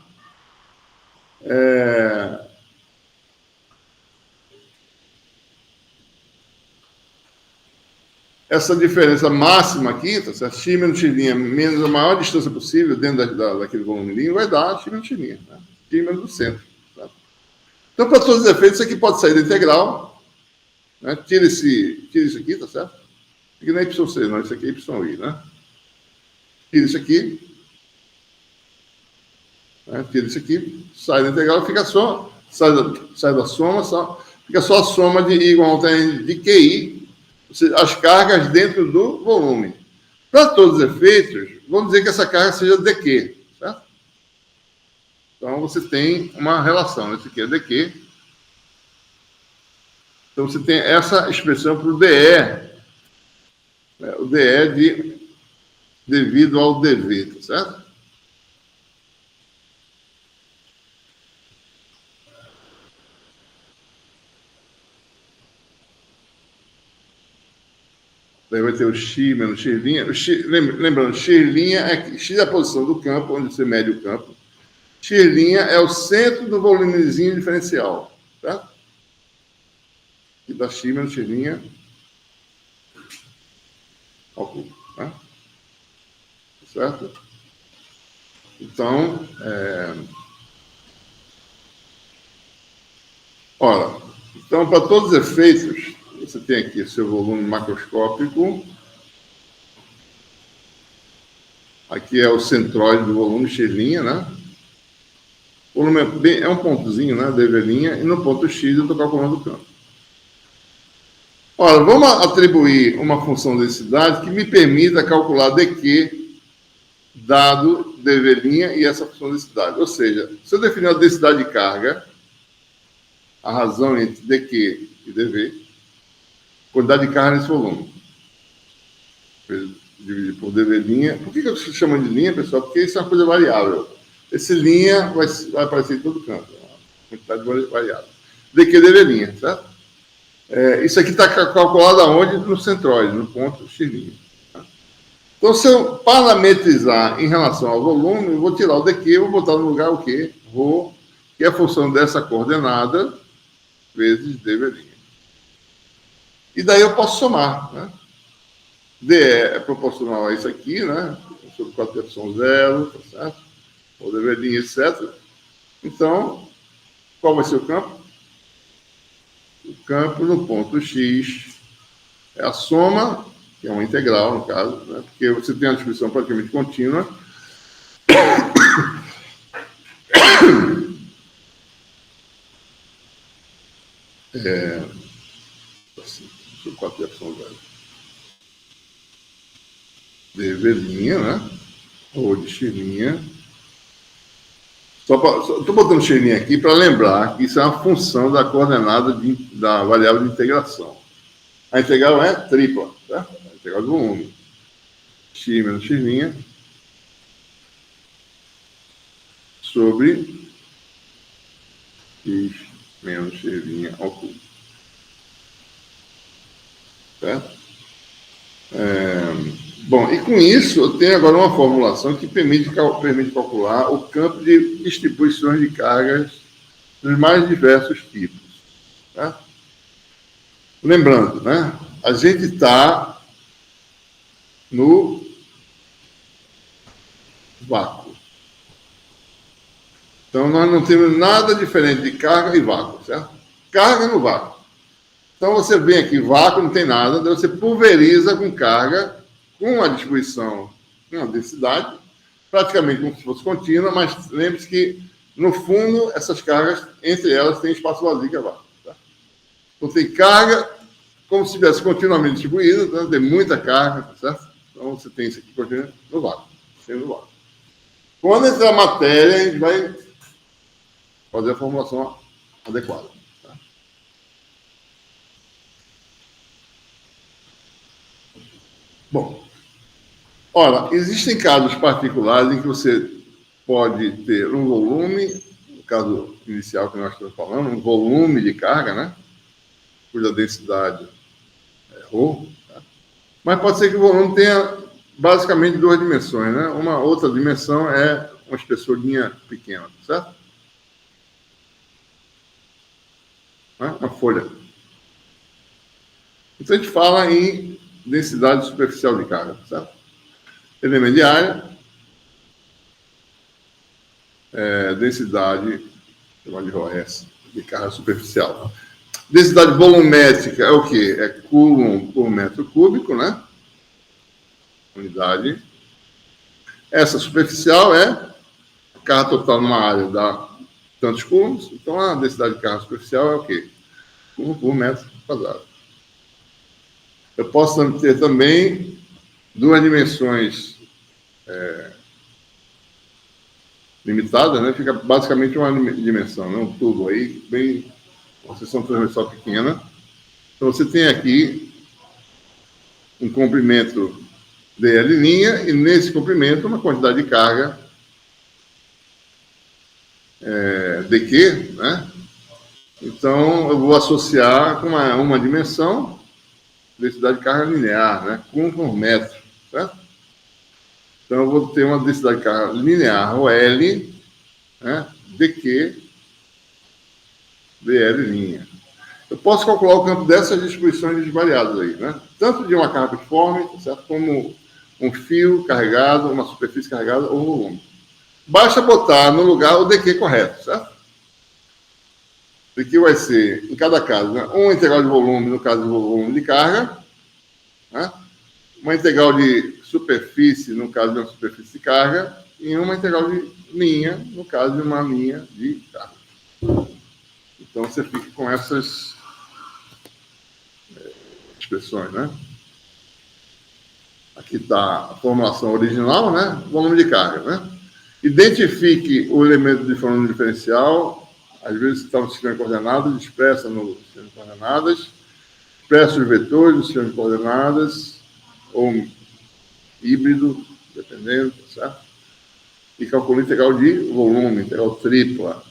Essa diferença máxima aqui, tá certo? X menos X' menos a maior distância possível dentro daquele volumezinho vai dar X menos X', né? X menos o centro. Tá? Então, para todos os efeitos, isso aqui pode sair da integral. Né? Tira isso aqui, tá certo? Aqui não é YC, não. Isso aqui é YI, né? Tira isso aqui. Né? Tira isso aqui. Sai da integral, fica só... Sai da soma, fica só a soma de I igual a N de QI, ou seja, as cargas dentro do volume. Para todos os efeitos, vamos dizer que essa carga seja dQ, certo? Então, você tem uma relação. Esse aqui é dQ. Então, você tem essa expressão para o DE. Né? O DE devido ao dV, tá certo? Daí vai ter o X menos X'. Lembrando, X' é X é a posição do campo, onde você mede o campo. X' é o centro do volumezinho diferencial. Tá? E dá X menos X' ao cubo. Tá? Certo? Então, ora, então, para todos os efeitos, você tem aqui o seu volume macroscópico. Aqui é o centroide do volume X', né? O volume é um pontozinho, né? dV', e no ponto X eu estou calculando o campo. Ora, vamos atribuir uma função de densidade que me permita calcular dQ dado dV' e essa função de densidade. Ou seja, se eu definir a densidade de carga, a razão entre dQ e dV, quantidade de carga nesse volume. Dividir por dV'. Por que eu estou chamando de linha, pessoal? Porque isso é uma coisa variável. Esse linha vai aparecer em todo canto. Quantidade variável. dQ dV', certo? Isso aqui está calculado aonde? No centroide, no ponto X'. Tá? Então, se eu parametrizar em relação ao volume, eu vou tirar o dQ e vou botar no lugar o quê? Rho, que é a função dessa coordenada vezes dV'. E daí eu posso somar, né? DE é proporcional a isso aqui, né? Sobre 4π0, tá certo? Ou dV', etc. Então, qual vai ser o campo? O campo no ponto X é a soma, que é uma integral, no caso, né? Porque você tem uma distribuição praticamente contínua. Assim, sobre 4π0. dV', né? Ou de X'. Estou botando X' aqui para lembrar que isso é uma função da coordenada da variável de integração. A integral é tripla, tá? A integral do volume. X menos X' sobre X menos X' ao cubo. Certo? Bom, e com isso, eu tenho agora uma formulação que permite calcular o campo de distribuições de cargas dos mais diversos tipos. Tá? Lembrando, né? A gente está no vácuo. Então, nós não temos nada diferente de carga e vácuo, certo? Carga no vácuo. Então, você vem aqui, vácuo, não tem nada, daí você pulveriza com carga, com a distribuição, com a densidade, praticamente como se fosse contínua, mas lembre-se que, no fundo, essas cargas, entre elas, tem espaço vazio que é vácuo. Tá? Então, tem carga, como se estivesse continuamente distribuída, tá? Tem muita carga, tá certo? Então, você tem isso aqui continuamente no vácuo, sendo vácuo. Quando entrar a matéria, a gente vai fazer a formulação adequada. Tá? Bom, ora, existem casos particulares em que você pode ter um volume, no caso inicial que nós estamos falando, um volume de carga, né? Cuja densidade é ρ, tá? Mas pode ser que o volume tenha basicamente duas dimensões, né? Uma outra dimensão é uma espessurinha pequena, certo? Uma folha. Então a gente fala em densidade superficial de carga, certo? Elemento de área, densidade, chamada de ρS, de carga superficial. Densidade volumétrica é o quê? É coulomb por metro cúbico, né? Unidade. Essa superficial é a carga total numa área dá tantos coulombs. Então, a densidade de carga superficial é o quê? Coulomb por metro quadrado. Eu posso ter também duas dimensões limitadas, né? Fica basicamente uma dimensão, né? Um tubo aí, bem, uma seção transversal pequena. Então, você tem aqui um comprimento dl', e nesse comprimento uma quantidade de carga dq, né? Então, eu vou associar com uma dimensão, densidade de carga linear, né? Coulomb por metro, certo? Então, eu vou ter uma densidade de carga linear, o L, né? dq, dl'. Eu posso calcular o campo dessas distribuições variadas aí, né? Tanto de uma carga uniforme, certo? Como um fio carregado, uma superfície carregada ou volume. Basta botar no lugar o dq correto, certo? Dq vai ser, em cada caso, né? Uma integral de volume, no caso do volume de carga, né? Uma integral de superfície, no caso de uma superfície de carga, e uma integral de linha, no caso de uma linha de carga. Então, você fica com essas expressões, né? Aqui está a formulação original, né? Volume de carga, né? Identifique o elemento de fenômeno diferencial. Às vezes está no sistema de coordenadas, expressa no sistema de coordenadas, expressa os vetores do sistema de coordenadas, ou híbrido, dependendo, certo? E calcula a integral de volume, integral tripla,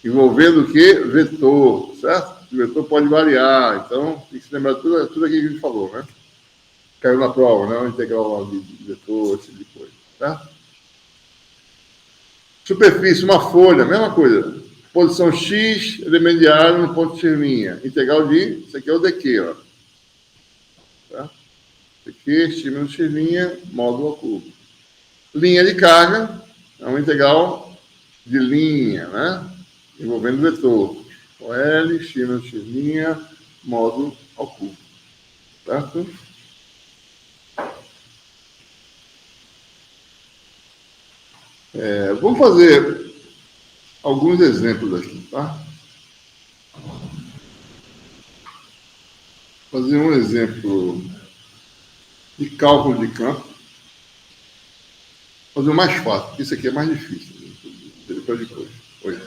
envolvendo o quê? Vetor, certo? O vetor pode variar, então tem que se lembrar tudo aquilo que a gente falou, né? Caiu na prova, né? Uma integral de vetor, esse tipo de coisa, certo? Superfície, uma folha, mesma coisa. Posição X, elemento de área no ponto X'. Integral de, isso aqui é o dq, ó. Tá? dq, X menos X', módulo ao cubo. Linha de carga, é uma integral de linha, né? Envolvendo vetor. O L, X menos X', módulo ao cubo. Certo? Vamos fazer alguns exemplos aqui, tá? Fazer um exemplo de cálculo de campo. Fazer o mais fácil, porque isso aqui é mais difícil. Depois. Oi.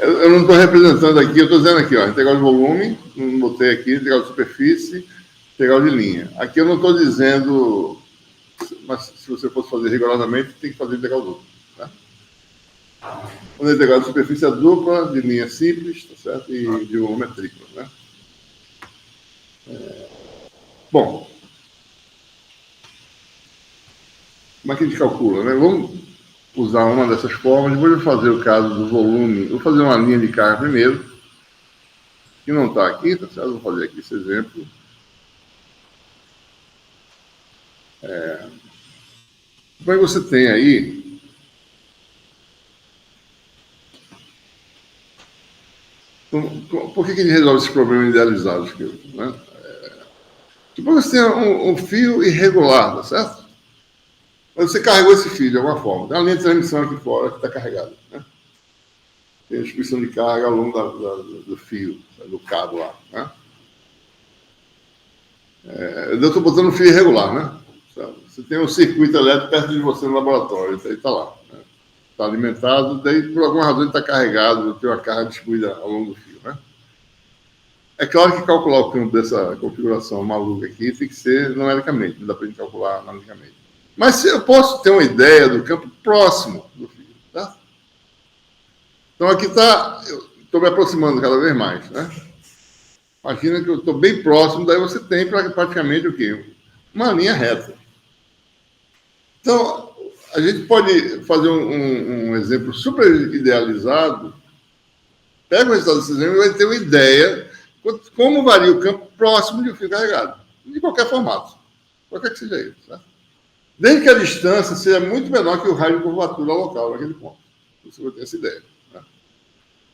Eu não estou representando aqui, eu estou dizendo aqui, ó, integral de volume, não botei aqui, integral de superfície, integral de linha. Aqui eu não estou dizendo, mas se você fosse fazer rigorosamente, tem que fazer integral dupla. Tá? Quando a integral de superfície é dupla, de linha simples, tá certo? E de volume é tripla, né? Bom, como é que a gente calcula, né? Vamos usar uma dessas formas. Depois eu vou fazer o caso do volume. Vou fazer uma linha de carga primeiro, que não está aqui, tá certo? Vou fazer aqui esse exemplo. Depois você tem aí por que a gente resolve esse problema idealizado? Né? Depois você tem um fio irregular, tá certo? Mas você carregou esse fio de alguma forma. Tem uma linha de transmissão aqui fora que está carregada. Né? Tem a distribuição de carga ao longo do fio, do cabo lá. Né? Eu estou botando um fio irregular, né? Você tem um circuito elétrico perto de você no laboratório, ele está lá. Né? Está alimentado, daí por alguma razão ele está carregado, tem uma carga distribuída ao longo do fio. Né? É claro que calcular o campo dessa configuração maluca aqui tem que ser numericamente, não dá para a gente calcular numericamente. Mas eu posso ter uma ideia do campo próximo do fio, tá? Então aqui está, eu estou me aproximando cada vez mais, né? Imagina que eu estou bem próximo, daí você tem praticamente o quê? Uma linha reta. Então, a gente pode fazer um exemplo super idealizado, pega o resultado desse exemplo e vai ter uma ideia como varia o campo próximo de um fio carregado, de qualquer formato, qualquer que seja ele, certo? Desde que a distância seja muito menor que o raio de curvatura local naquele ponto. Você vai ter essa ideia. Né?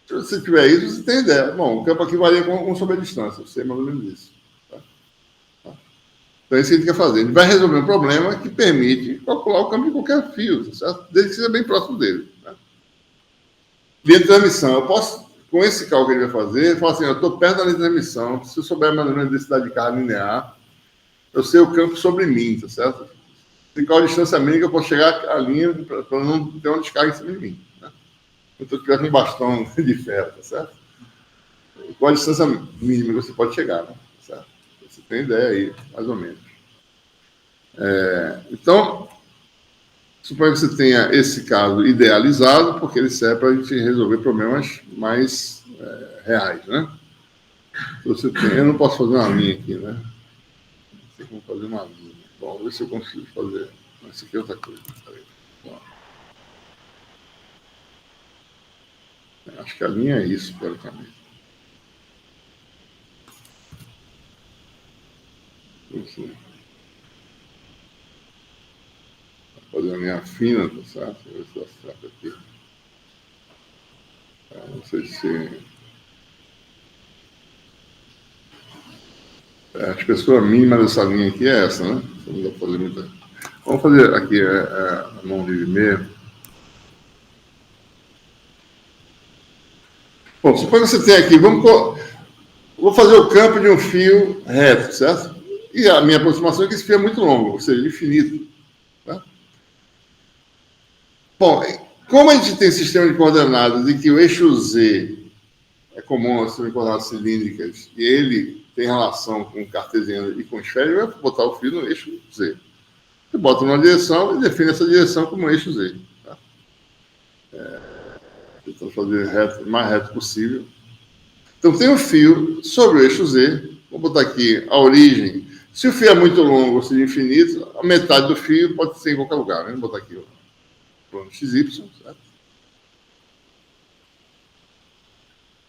Se você tiver isso, você tem ideia. Bom, o campo aqui varia com sobre a distância. Você mais ou menos isso. Tá? Então, é isso que a gente quer fazer. Ele vai resolver um problema que permite calcular o campo de qualquer fio, tá certo? Desde que seja bem próximo dele. Né? Linha de transmissão. Eu posso, com esse cálculo que ele vai fazer, falar assim, eu estou perto da linha de transmissão, se eu souber mais ou menos a densidade de carga linear, eu sei o campo sobre mim, tá certo? E qual a distância mínima que eu posso chegar à linha para não ter uma descarga em cima de mim. Né? Eu estou tirando um bastão de ferro, tá certo? Qual a distância mínima que você pode chegar, né? Certo? Você tem ideia aí, mais ou menos. Então, suponho que você tenha esse caso idealizado, porque ele serve para a gente resolver problemas mais reais, né? Eu não posso fazer uma linha aqui, né? Não sei como fazer uma linha. Bom, vamos ver se eu consigo fazer. Isso aqui é outra coisa. Acho que a linha é isso, teoricamente. Vou fazer uma linha fina, tá certo? Vou ver se dá certo aqui. Não sei se... a espessura mínima dessa linha aqui é essa, né? Não dá pra fazer muita... Vamos fazer aqui a mão livre mesmo. Bom, suponho que você tem aqui, vou fazer o campo de um fio reto, certo? E a minha aproximação é que esse fio é muito longo, ou seja, infinito. Tá? Bom, como a gente tem sistema de coordenadas em que o eixo Z é comum ao sistema de coordenadas cilíndricas e ele tem relação com cartesiano e com esférico, eu vou botar o fio no eixo Z. Você bota numa direção e define essa direção como eixo Z. Tá? Tentando fazer o mais reto possível. Então, tem um fio sobre o eixo Z. Vou botar aqui a origem. Se o fio é muito longo, ou seja, infinito, a metade do fio pode ser em qualquer lugar. Né? Vou botar aqui o plano XY, certo?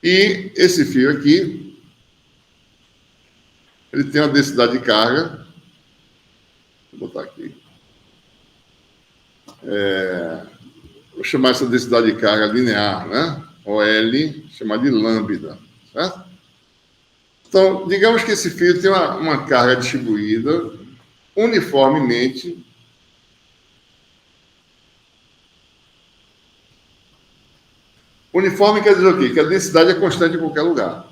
E esse fio aqui, ele tem uma densidade de carga. Vou botar aqui. Vou chamar essa densidade de carga linear, né? OL, chamar de lambda, certo? Então, digamos que esse fio tem uma carga distribuída uniformemente uniforme quer dizer o quê? Que a densidade é constante em qualquer lugar.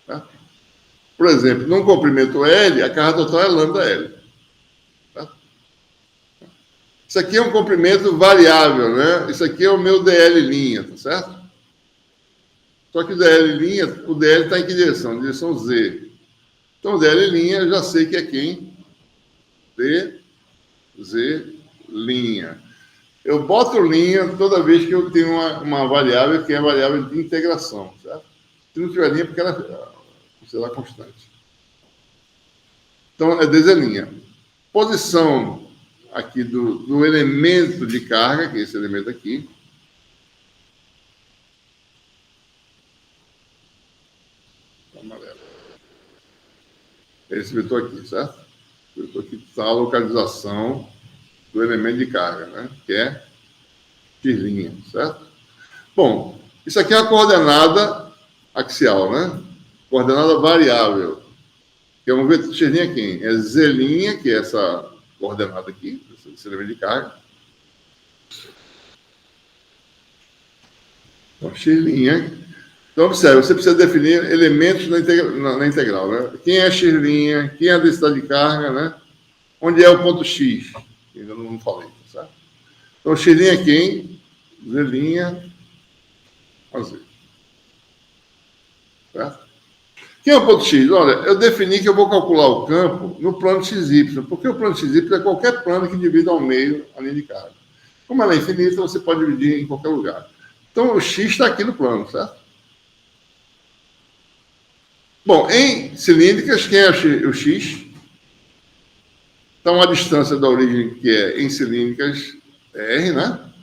Tá? Por exemplo, num comprimento L, a carga total é lambda L. Tá? Isso aqui é um comprimento variável, né? Isso aqui é o meu DL', tá certo? Só que o DL', o DL está em que direção? Direção Z. Então, o DL', eu já sei que é quem? DZ'. Eu boto linha toda vez que eu tenho uma variável que é a variável de integração, certo? Se não tiver linha, porque ela será constante. Então, é DZ'. Posição aqui do elemento de carga, que é esse elemento aqui. Amarelo. Esse vetor aqui, certo? O vetor aqui está a localização do elemento de carga, né? Que é x', certo? Bom, isso aqui é a coordenada axial, né? Coordenada variável. Que é um vetor x' quem? É z', que é essa coordenada aqui, esse elemento de carga. Então, x'. Então, observe, você precisa definir elementos na integral, né? Quem é x', quem é a densidade de carga, né? Onde é o ponto x? Ainda não falei, certo? Então, x' é quem? Z', a Z. Certo? Quem é o ponto x? Olha, eu defini que eu vou calcular o campo no plano XY, porque o plano XY é qualquer plano que divida ao meio a linha de carga. Como ela é infinita, você pode dividir em qualquer lugar. Então, o x está aqui no plano, certo? Bom, em cilíndricas, quem é o x? Então, a distância da origem, que é em cilíndricas, é R, né?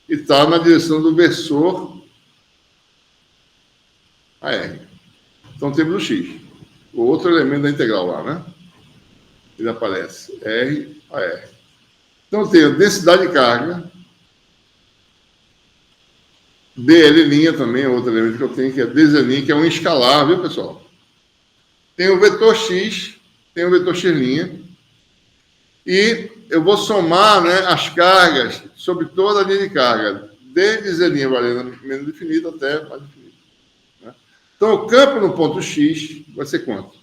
E está na direção do versor a R. Então, temos o x. O outro elemento da integral lá, né? Ele aparece. R a R. Então, eu tenho densidade de carga dl' também é outro elemento que eu tenho, que é dz', que é um escalar, viu, pessoal? Tem o vetor x, tem o vetor x', e eu vou somar, né, as cargas sobre toda a linha de carga, desde z' valendo menos infinito até mais infinito. Né? Então, o campo no ponto x vai ser quanto?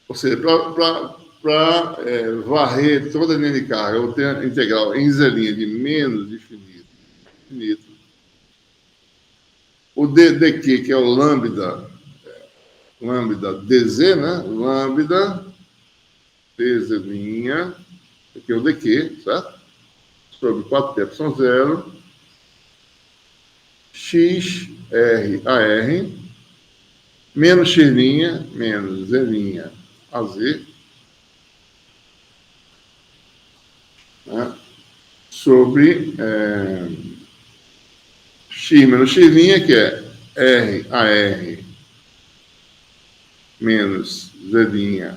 Ou seja, para varrer toda a linha de carga, eu tenho a integral em z' de menos infinito, infinito. O dq, que é o lambda dz, né? Lambda dz', aqui é o dq, certo? Sobre 4π0, x r a r, menos x', menos z' a z, né? Sobre x menos x', que é r a r menos z'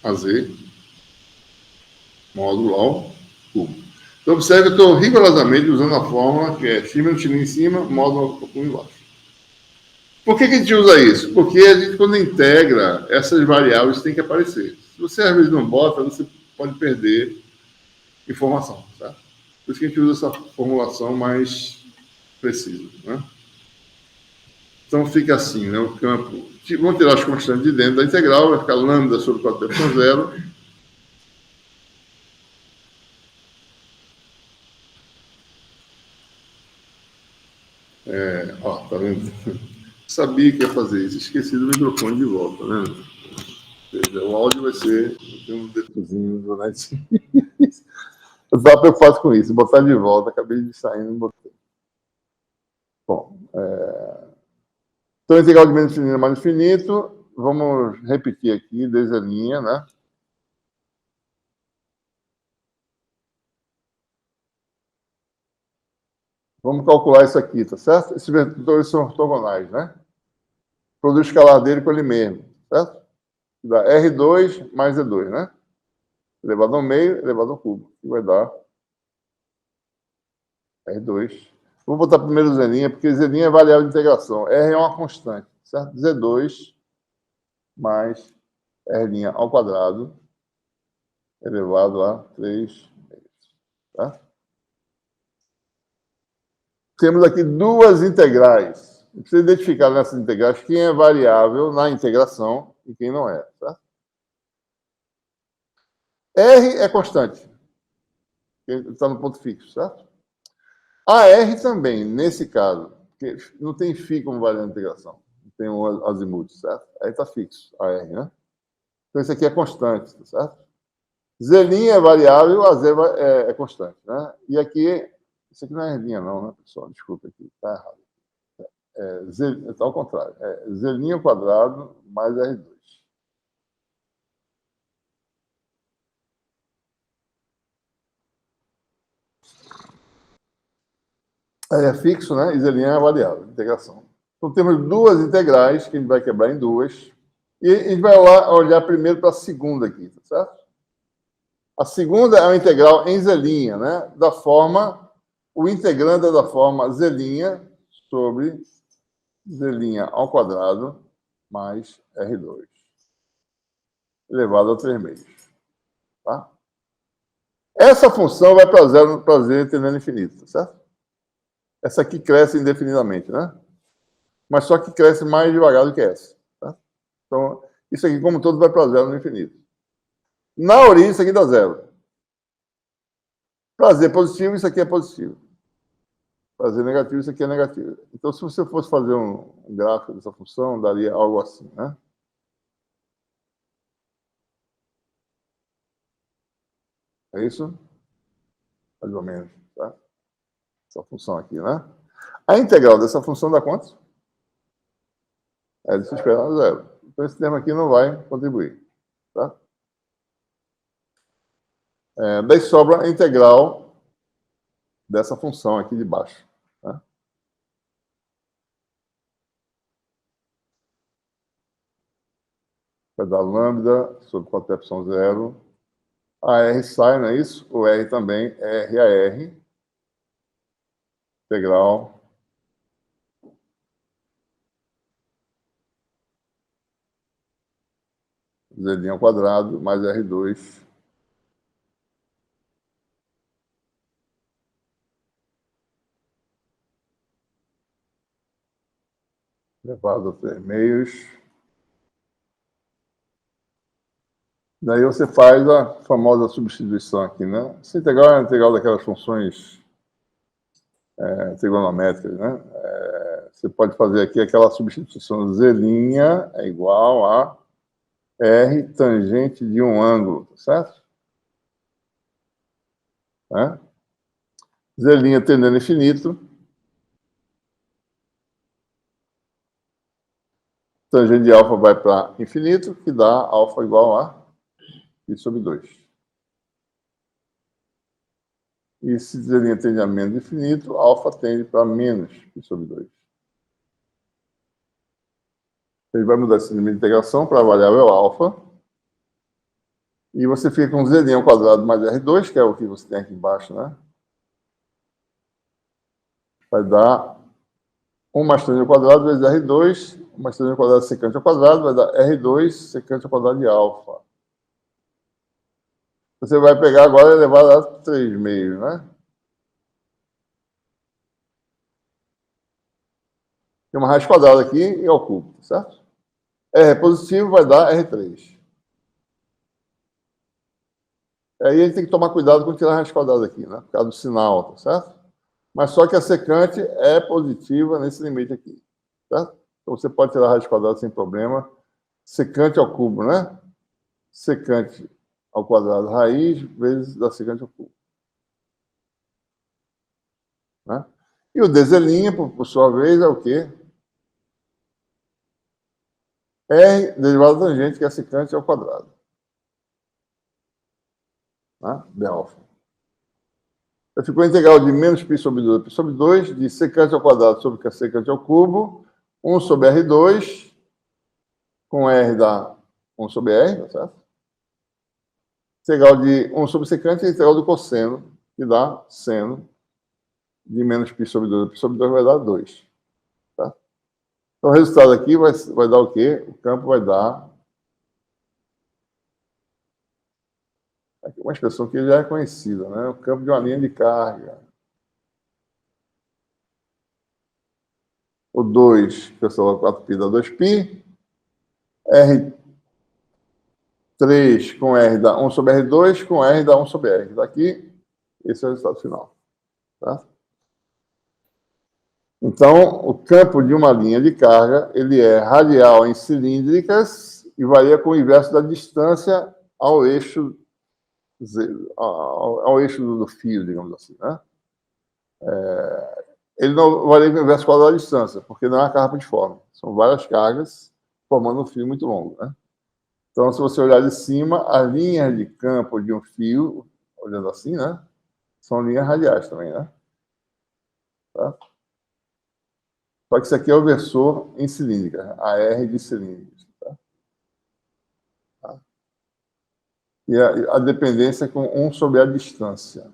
a z, módulo ao cubo. Então, observe que eu estou rigorosamente usando a fórmula que é x menos x' em cima, módulo ao cubo embaixo. Por que a gente usa isso? Porque a gente, quando integra, essas variáveis têm que aparecer. Se você, às vezes, não bota, você pode perder informação, certo? Por isso que a gente usa essa formulação mais precisa, né? Então, fica assim, né? O campo... Vamos tirar as constantes de dentro da integral, vai ficar lambda sobre 4π0. Ó, tá vendo? Sabia que ia fazer isso. Esqueci do microfone de volta, né? Ou seja, o áudio vai ser... Tem um detalhezinho durante... Eu estava preocupado com isso. Botar de volta. Acabei de sair e não botei. Bom, então, integral de menos infinito a mais infinito. Vamos repetir aqui, desde a linha, né? Vamos calcular isso aqui, tá certo? Esses vetores são ortogonais, né? Produz escalar dele com ele mesmo, certo? Dá R2 mais E2, né? Elevado ao meio, elevado ao cubo. Que vai dar R2. Vou botar primeiro Z', porque Z' é variável de integração. R é uma constante, certo? Z2 mais R' ao quadrado elevado a 3. Tá? Temos aqui duas integrais. Precisa identificar nessas integrais quem é variável na integração e quem não é. Tá? R é constante. Está no ponto fixo, certo? A R também, nesse caso, porque não tem φ como variável de integração. Tem um azimuth, certo? Aí está fixo, a R, né? Então, isso aqui é constante, certo? Z' é variável, a Z é constante, né? E aqui, isso aqui não é R', não, né, pessoal? Desculpa aqui, está errado. Está ao contrário. É Z' ao quadrado mais R2. Aí é fixo, né? E Z' é variável, integração. Então, temos duas integrais, que a gente vai quebrar em duas. E a gente vai olhar primeiro para a segunda aqui, tá certo? A segunda é uma integral em Z', né? Da forma, o integrando é da forma Z' sobre Z' ao quadrado mais R2, elevado a 3 meios. Tá? Essa função vai para zero, para z tendendo infinito, tá certo? Essa aqui cresce indefinidamente, né? Mas só que cresce mais devagar do que essa. Tá? Então, isso aqui, como todo, vai para zero no infinito. Na origem, isso aqui dá zero. Para z positivo, isso aqui é positivo. Para z negativo, isso aqui é negativo. Então, se você fosse fazer um gráfico dessa função, daria algo assim, né? É isso? Mais ou menos, tá? Essa função aqui, né? A integral dessa função dá quanto? É de se esperar zero. Então, esse termo aqui não vai contribuir, tá? Daí sobra a integral dessa função aqui de baixo. Tá? Vai dar lambda sobre 4π0. A R sai, não é isso? O R também é R a R integral Z' ao quadrado mais R2 elevado a 3 meios. Daí você faz a famosa substituição aqui, né? Essa integral é a integral daquelas funções trigonométricas, né? Você pode fazer aqui aquela substituição Z' é igual a R tangente de um ângulo, tá certo? Z' tendendo a infinito. Tangente de alfa vai para infinito, que dá alfa igual a π sobre 2. E se Z' tende a menos infinito, alfa tende para menos π sobre 2. Ele vai mudar esse limite de integração para a variável alfa. E você fica com Z' ao quadrado mais R2, que é o que você tem aqui embaixo, né? Vai dar 1 mais tangente ao quadrado vezes R2, 1 mais tangente ao quadrado secante ao quadrado, vai dar R2 secante ao quadrado de alfa. Você vai pegar agora e levar a 3 meios, né? Tem uma raiz quadrada aqui e ao cubo, certo? R positivo vai dar R3. Aí a gente tem que tomar cuidado com tirar a raiz quadrada aqui, né? Por causa do sinal, tá certo? Mas só que a secante é positiva nesse limite aqui, certo? Então você pode tirar a raiz quadrada sem problema. Secante ao cubo, né? Secante ao quadrado raiz vezes da secante ao cubo. Né? E o D', por sua vez, é o quê? R derivada da tangente, que é a secante ao quadrado. Né? De alfa. Então, ficou a integral de menos π sobre 2, de secante ao quadrado sobre secante ao cubo, 1 sobre R2, com R dá 1 sobre R, tá certo? Integral de 1 sobre secante é a integral do cosseno, que dá seno de menos π sobre 2 vai dar 2. Tá? Então, o resultado aqui vai dar o quê? O campo vai dar... Aqui uma expressão que já é conhecida, né? O campo de uma linha de carga. O 2, que eu sou 4π dá 2π. R3 com R dá 1 sobre R2, com R dá 1 sobre R. Daqui, esse é o resultado final. Tá? Então, o campo de uma linha de carga, ele é radial em cilíndricas e varia com o inverso da distância ao eixo do fio, digamos assim, né? Ele não varia com o inverso quadrado da distância, porque não é uma carga pontiforme. São várias cargas formando um fio muito longo, né? Então, se você olhar de cima, as linhas de campo de um fio, olhando assim, né? São linhas radiais também, né? Tá? Só que isso aqui é o versor em cilíndrica, a R de cilíndricas. Tá? Tá? E a dependência é com 1 sobre a distância.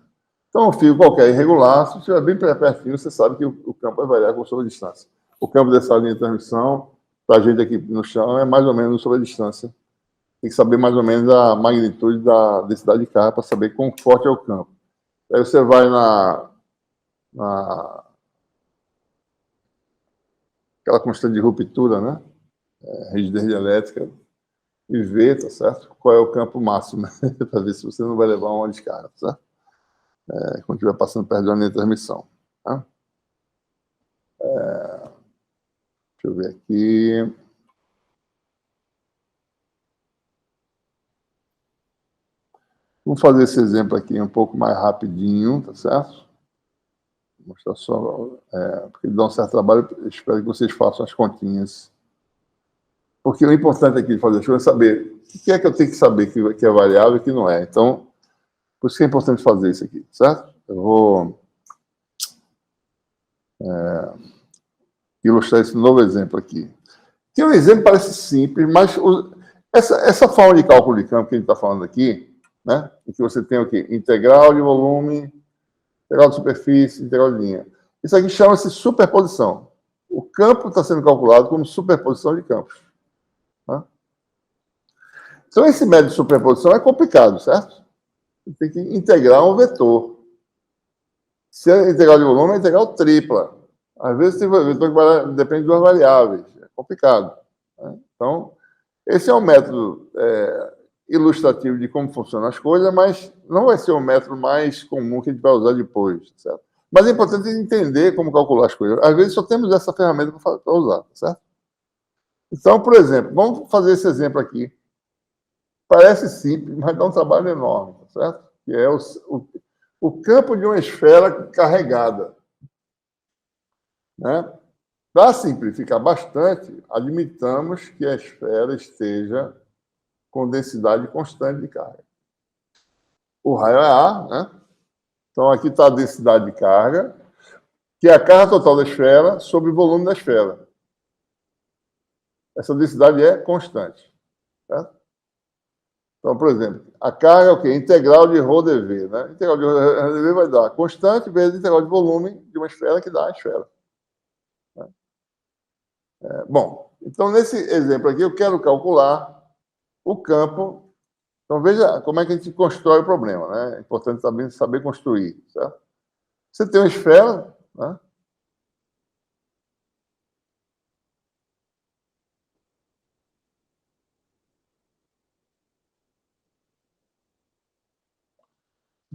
Então, um fio qualquer irregular, se estiver bem pertinho, você sabe que o campo vai variar com sobre a distância. O campo dessa linha de transmissão, para a gente aqui no chão, é mais ou menos sobre a distância. Tem que saber mais ou menos a magnitude da densidade de carga para saber quão forte é o campo. Aí você vai aquela constante de ruptura, né? Rigidez elétrica, e ver, tá certo? Qual é o campo máximo, né? Para ver se você não vai levar uma descarga, tá certo? Quando estiver passando perto de uma linha de transmissão. Tá? Deixa eu ver aqui. Vamos fazer esse exemplo aqui um pouco mais rapidinho, tá certo? Vou mostrar só, porque dá um certo trabalho, espero que vocês façam as continhas. Porque o importante aqui de fazer as coisas é saber o que é que eu tenho que saber que é variável e que não é. Então, por isso que é importante fazer isso aqui, certo? Eu vou ilustrar esse novo exemplo aqui. Que um exemplo parece simples, mas essa forma de cálculo de campo que a gente está falando aqui, né? Em que você tem o quê? Integral de volume, integral de superfície, integral de linha. Isso aqui chama-se superposição. O campo está sendo calculado como superposição de campos. Tá? Então, esse método de superposição é complicado, certo? Você tem que integrar um vetor. Se é integral de volume, é integral tripla. Às vezes, tem vetor que depende de duas variáveis. É complicado. Né? Então, esse é um método ilustrativo de como funcionam as coisas, mas não vai ser o método mais comum que a gente vai usar depois, certo? Mas é importante entender como calcular as coisas. Às vezes, só temos essa ferramenta para usar, certo? Então, por exemplo, vamos fazer esse exemplo aqui. Parece simples, mas dá um trabalho enorme, certo? Que é o campo de uma esfera carregada. Né? Para simplificar bastante, admitamos que a esfera esteja com densidade constante de carga. O raio é A, né? Então, aqui está a densidade de carga, que é a carga total da esfera sobre o volume da esfera. Essa densidade é constante. Certo? Então, por exemplo, a carga é o quê? Integral de ρdV. Né? Integral de ρdV vai dar constante vezes integral de volume de uma esfera, que dá a esfera. Bom, então, nesse exemplo aqui, eu quero calcular o campo. Então, veja como é que a gente constrói o problema. Né? É importante também saber construir. Certo? Você tem uma esfera, né?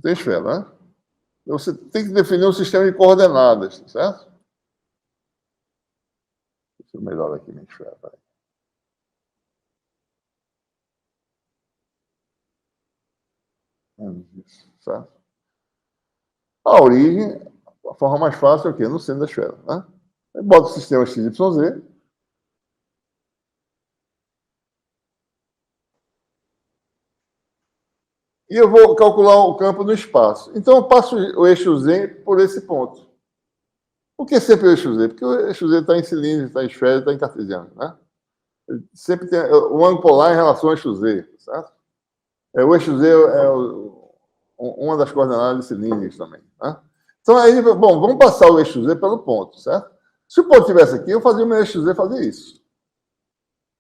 Tem esfera, né? Então, você tem que definir um sistema de coordenadas, certo? Deixa eu melhorar aqui minha esfera. Isso, certo? A origem, a forma mais fácil é o quê? No centro da esfera, né? Eu boto o sistema XYZ. E eu vou calcular o campo no espaço. Então, eu passo o eixo Z por esse ponto. Por que sempre o eixo Z? Porque o eixo Z está em cilindro, está em esfera, está em cartesiano, né? Sempre tem o ângulo polar em relação ao eixo Z, certo? O eixo Z é uma das coordenadas cilíndricas também, né? Então, aí, bom, vamos passar o eixo Z pelo ponto, certo? Se o ponto estivesse aqui, eu fazia o meu eixo Z fazer isso.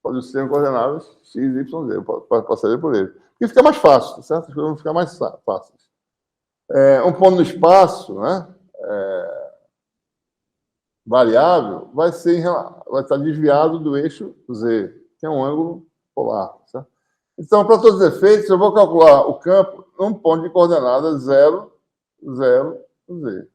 Fazer o sistema de coordenadas X, Y, Z. Eu passaria por ele. Porque fica mais fácil, certo? As coisas vão ficar mais fáceis. Um ponto no espaço, né? Variável, vai estar desviado do eixo Z, que é um ângulo polar, certo? Então, para todos os efeitos, eu vou calcular o campo num ponto de coordenadas 0, 0, Z.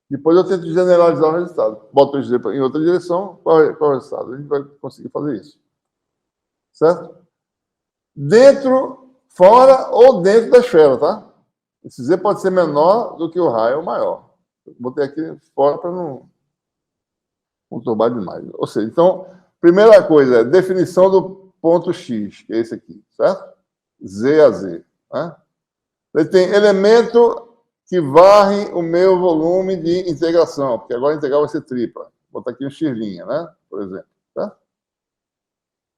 Depois eu tento generalizar o resultado. Boto o Z em outra direção, qual é o resultado? A gente vai conseguir fazer isso. Certo? Dentro, fora ou dentro da esfera, tá? Esse Z pode ser menor do que o raio ou maior. Botei aqui fora para não conturbar demais. Ou seja, então, primeira coisa é definição do ponto X, que é esse aqui, certo? Z a Z. Né? Ele tem elemento que varre o meu volume de integração, porque agora a integral vai ser tripla. Vou botar aqui um X', né? Por exemplo. Tá?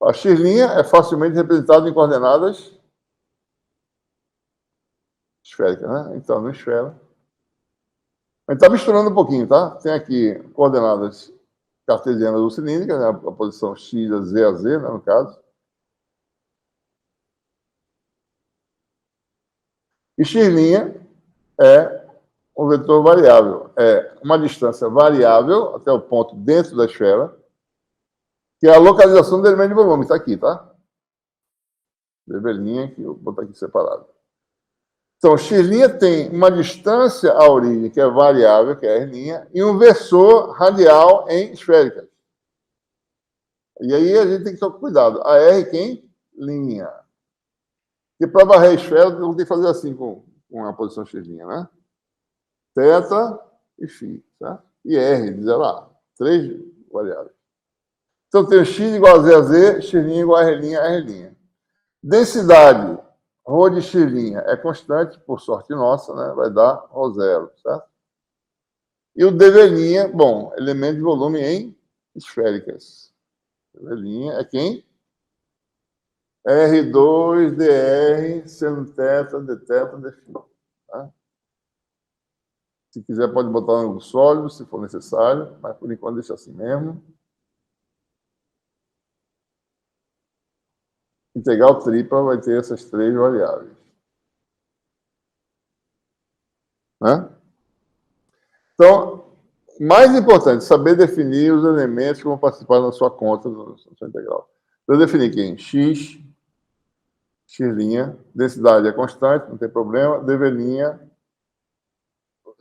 A X' é facilmente representada em coordenadas esféricas, né? Então, no esfera. A gente está misturando um pouquinho, tá? Tem aqui coordenadas cartesianas ou cilíndricas, né? A posição X, a Z, né? No caso. E X' é um vetor variável. É uma distância variável até o ponto dentro da esfera, que é a localização do elemento de volume. Está aqui, tá? Vermelhinha, que eu vou botar aqui separado. Então, X' tem uma distância à origem, que é variável, que é R', e um versor radial em esférica. E aí a gente tem que tomar cuidado. A R quem? Linha. E para varrer a esfera, eu tenho que fazer assim com a posição X', né? Θ e φ, tá? E R, de 0 a A. 3 variáveis. Então, tem X igual a Z a Z, X' igual a R'. Densidade, ρ de X' é constante, por sorte nossa, né? Vai dar ρ0, certo? E o dV', bom, elemento de volume em esféricas. dV' é quem? R2, dr, seno θ, dθ, dφ. Tá? Se quiser, pode botar um ângulo sólido, se for necessário, mas por enquanto deixa assim mesmo. Integral tripla vai ter essas 3 variáveis. Né? Então, mais importante, saber definir os elementos que vão participar da sua conta, da sua integral. Eu defini aqui em x, x', densidade é constante, não tem problema, dv',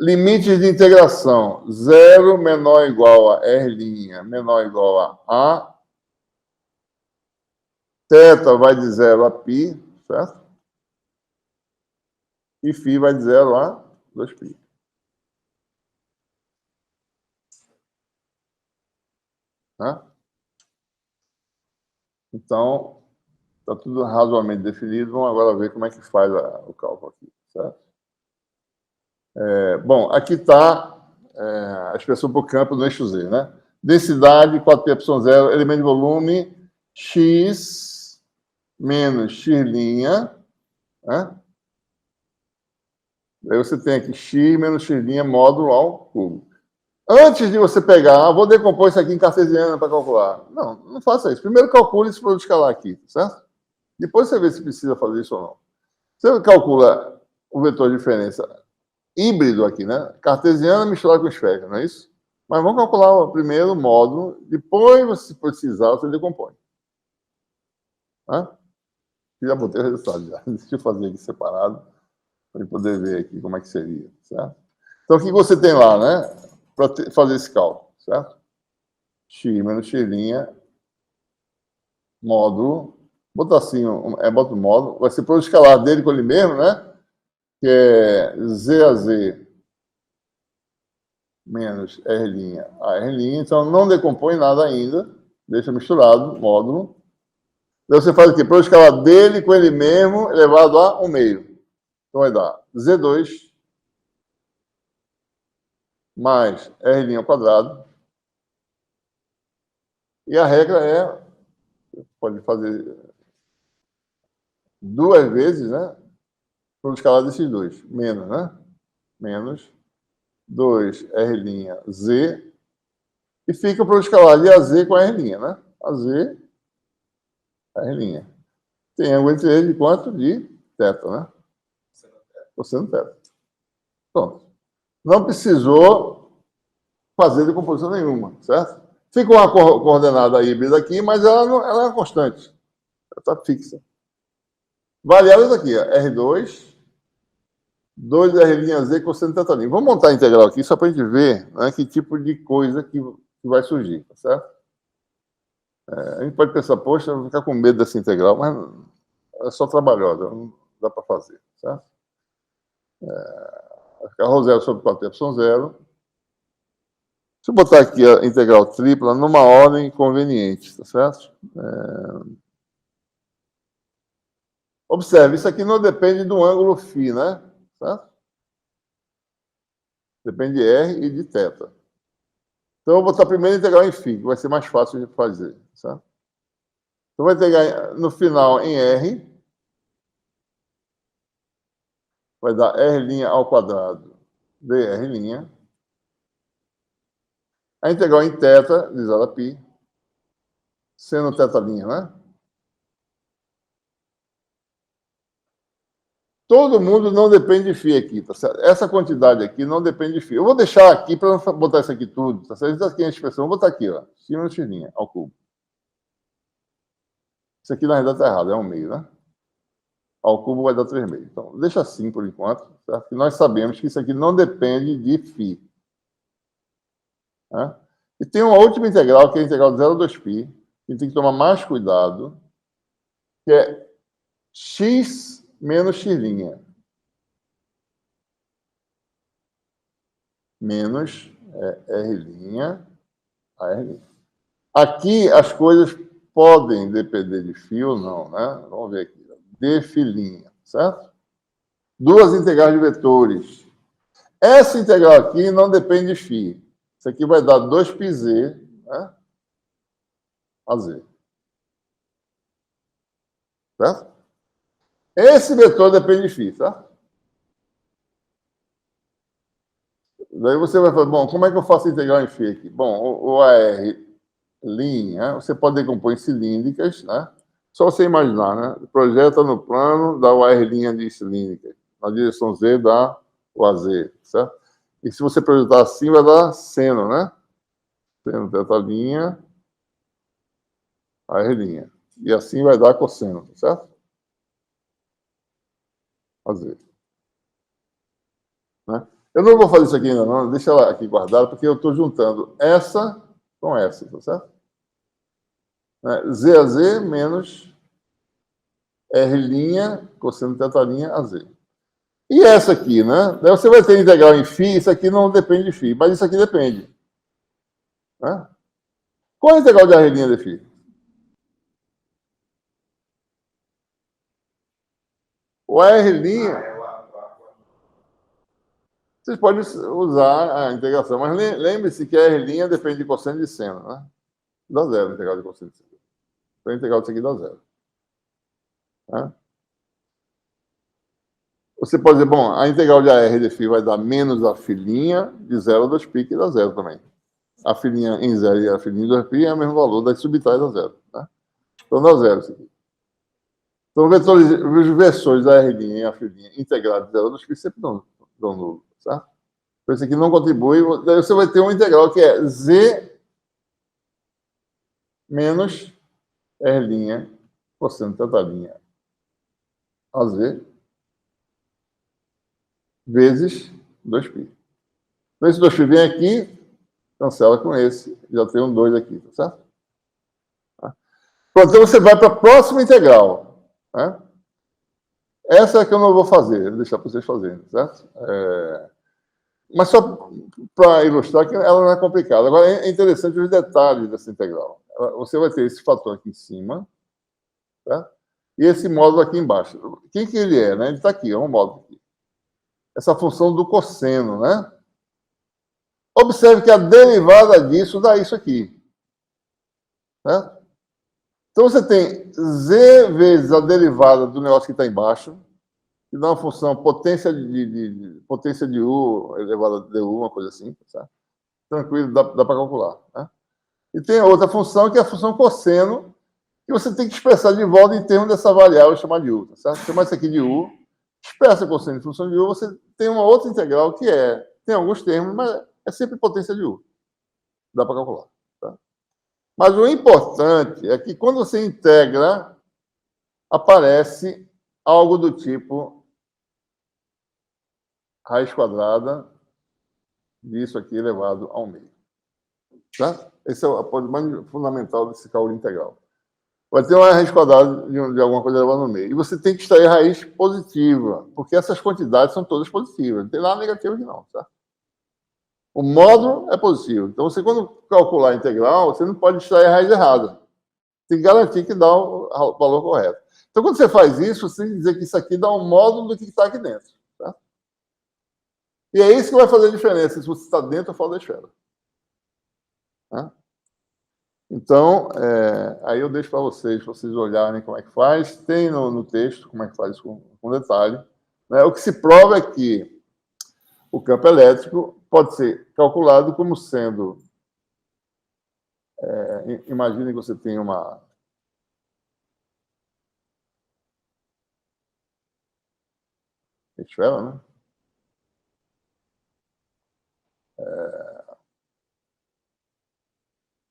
limites de integração, 0 menor ou igual a r' menor ou igual a θ vai de 0 a π, certo? E φ vai de 0 a 2π. Né? Então, está tudo razoavelmente definido. Vamos agora ver como é que faz o cálculo aqui, certo? Bom, aqui está a expressão por campo no eixo Z, né? Densidade, 4πε0, elemento de volume, x menos x', né? Aí você tem aqui x menos x' módulo ao cubo. Antes de você pegar, vou decompor isso aqui em cartesiano para calcular. Não, não faça isso. Primeiro calcule esse produto escalar aqui, certo? Depois você vê se precisa fazer isso ou não. Você calcula o vetor de diferença híbrido aqui, né? Cartesiano misturado com esférica, não é isso? Mas vamos calcular o primeiro módulo, depois, se precisar, você decompõe. Tá? Já botei o resultado já. Deixa eu fazer aqui separado, para poder ver aqui como é que seria, certo? Então, o que você tem lá, né? Para fazer esse cálculo, certo? X menos x', módulo, botar assim, bota o módulo, vai ser produto escalar dele com ele mesmo, né? Que é Z a Z menos R' a R', então não decompõe nada ainda, deixa misturado, módulo. Daí você faz o quê? Produto escalar dele com ele mesmo, elevado a 1/2. Então vai dar Z2 mais R' ao quadrado. E a regra pode fazer 2 vezes, né? Produto escalar desses dois. Menos, né? Menos 2R' Z. E fica o produto escalar de AZ com a R', né? AZ, R'. Tem ângulo entre eles de quanto? De θ, né? Cosseno θ. Pronto. Não precisou fazer decomposição nenhuma, certo? Fica uma coordenada híbrida aqui, mas ela é constante. Ela está fixa. Variáveis aqui, ó, R2, 2R' cosseno θ'. Vamos montar a integral aqui só para a gente ver, né, que tipo de coisa que vai surgir, tá certo? A gente pode pensar, poxa, vou ficar com medo dessa integral, mas é só trabalhosa, não dá para fazer, certo? Vai ficar ρ0 sobre 4πε0. Deixa eu botar aqui a integral tripla numa ordem conveniente, tá certo? Observe, isso aqui não depende do ângulo φ, né? Certo? Depende de R e de θ. Então, eu vou botar a primeira integral em φ, que vai ser mais fácil de fazer, certo? Então, vai integrar no final em R, vai dar R' ao quadrado dr'. A integral em θ, de 0 a π, seno θ', né? Todo mundo não depende de φ aqui, tá certo? Essa quantidade aqui não depende de φ. Eu vou deixar aqui para não botar isso aqui tudo, tá certo? Isso aqui é a expressão. Vou botar aqui, ó, x menos x' ao cubo. Isso aqui, na realidade, está errado, é 1/2, né? Ao cubo vai dar 3/2. Então, deixa assim por enquanto, certo? E nós sabemos que isso aqui não depende de φ. Né? E tem uma última integral, que é a integral de 0 a 2π, que a gente tem que tomar mais cuidado, que é x menos x'. Menos R' a R'. Aqui as coisas podem depender de φ ou não, né? Vamos ver aqui. Dφ', certo? Duas integrais de vetores. Essa integral aqui não depende de φ. Isso aqui vai dar 2πz, né? A z. Certo? Esse vetor depende de φ, certo? Daí você vai falar, bom, como é que eu faço a integral em φ aqui? Bom, o AR linha, você pode decompor em cilíndricas, né? Só você imaginar, né? Projeta no plano, dá o AR linha de cilíndrica. Na direção Z dá o AZ, certo? E se você projetar assim, vai dar seno, né? Seno, teta linha, AR linha. E assim vai dar cosseno, certo? AZ. Né? Eu não vou fazer isso aqui ainda não, deixa ela aqui guardada, porque eu estou juntando essa com essa, tá certo? Z a Z menos R' cosseno teta' a Z. E essa aqui, né? Daí você vai ter integral em φ, isso aqui não depende de φ, mas isso aqui depende. Né? Qual é a integral de R' de φ? O R', vocês podem usar a integração, mas lembre-se que a R' depende de cosseno de seno, né? Dá zero a integral de cosseno de seno. Então a integral disso aqui dá zero. Né? Você pode dizer, bom, a integral de AR de φ vai dar menos a filinha de 0 a 2π, que dá zero também. A filinha em 0 e a filinha em 2π é o mesmo valor, das subtais dá zero. Né? Então dá zero isso aqui. Então, os versores da R' e a filinha integrados de 0 a 2π sempre dão nulo, certo? Então, isso aqui não contribui. Daí você vai ter uma integral que é Z menos R' cosseno teta' a Z vezes 2π. Então, esse 2π vem aqui, cancela com esse, já tem um 2 aqui, tá certo? Pronto, então você vai para a próxima integral. Né? Essa é que eu não vou fazer, vou deixar para vocês fazerem, certo? Mas só para ilustrar que ela não é complicada. Agora, é interessante os detalhes dessa integral. Você vai ter esse fator aqui em cima, tá? E esse módulo aqui embaixo. Quem que ele é? Né? Ele está aqui, é um módulo aqui. Essa função do cosseno, né? Observe que a derivada disso dá isso aqui. Né? Então, você tem z vezes a derivada do negócio que está embaixo, que dá uma função potência de U elevada a du, uma coisa assim. Tá? Tranquilo, dá para calcular. Né? E tem outra função, que é a função cosseno, que você tem que expressar de volta em termos dessa variável chamada de U. Tá certo? Chamar isso aqui de U, expressa cosseno em função de U, você tem uma outra integral que tem alguns termos, mas é sempre potência de U. Dá para calcular. Tá? Mas o importante é que quando você integra, aparece algo do tipo raiz quadrada disso aqui elevado ao meio. Tá? Esse é o apoio fundamental desse cálculo integral. Vai ter uma raiz quadrada de alguma coisa elevada no meio. E você tem que extrair a raiz positiva, porque essas quantidades são todas positivas. Não tem nada negativo aqui não. Tá? O módulo é positivo. Então, você, quando calcular a integral, você não pode extrair a raiz errada. Tem que garantir que dá o valor correto. Então, quando você faz isso, você tem que dizer que isso aqui dá um módulo do que está aqui dentro. Tá? E é isso que vai fazer a diferença, se você está dentro ou fora da esfera. Tá? Então, aí eu deixo para vocês olharem como é que faz. Tem no texto como é que faz isso com detalhe. Né? O que se prova é que o campo elétrico pode ser calculado como sendo... imagine que você tem uma... esfera, né?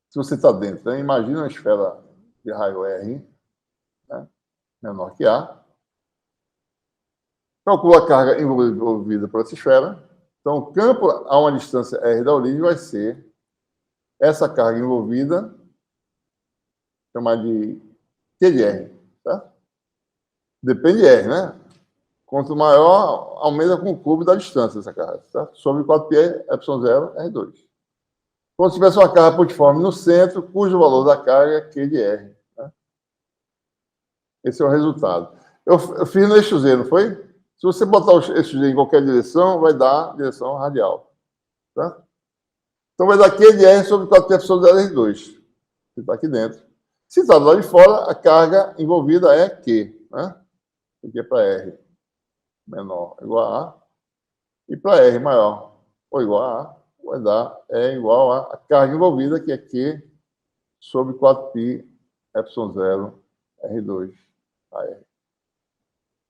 Se você está dentro, né? Imagina uma esfera de raio R, né? Menor que A. Calcula a carga envolvida por essa esfera. Então, o campo a uma distância R da origem vai ser essa carga envolvida, chamada de Q de R. Tá? Depende de R, né? Quanto maior, aumenta com o cubo da distância essa carga. Tá? Sobre 4π, ε0, R2. Como se tivesse uma carga pontiforme no centro, cujo valor da carga é Q de R. Tá? Esse é o resultado. Eu fiz no eixo Z, não foi? Se você botar o eixo Z em qualquer direção, vai dar direção radial. Tá? Então, vai dar Q de R sobre 4π ε0R2. Que está aqui dentro. Se está do lado de fora, a carga envolvida é Q. Né? Aqui é para R menor igual a A. E para R maior ou igual a A, vai dar E igual a carga envolvida, que é Q sobre 4π ε0 R2 AR.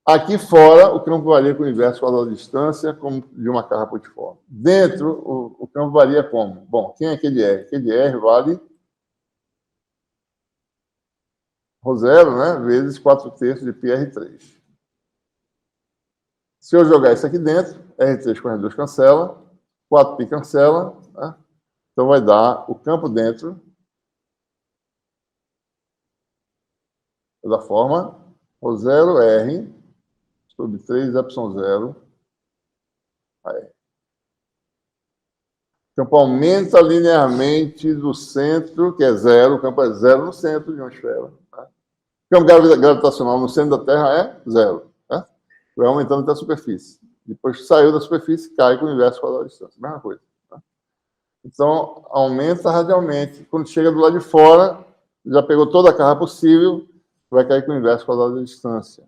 Aqui fora, o campo varia com o inverso quadrado de distância como de uma carga pontiforme. Dentro, o campo varia como? Bom, quem é aquele R? Aquele R vale ρ0, né, vezes 4/3 de πr3. Se eu jogar isso aqui dentro, R3 com R2 cancela, 4π cancela, né? Então vai dar o campo dentro da forma ρ0R sobre 3ε0 AR. O campo aumenta linearmente do centro, que é zero, o campo é zero no centro de uma esfera. Tá? O campo gravitacional no centro da Terra é zero. Tá? Vai aumentando até a superfície. Depois que saiu da superfície, cai com o inverso quadrado da distância. Mesma coisa. Tá? Então, aumenta radialmente. Quando chega do lado de fora, já pegou toda a carga possível, vai cair com o inverso quadrado da distância.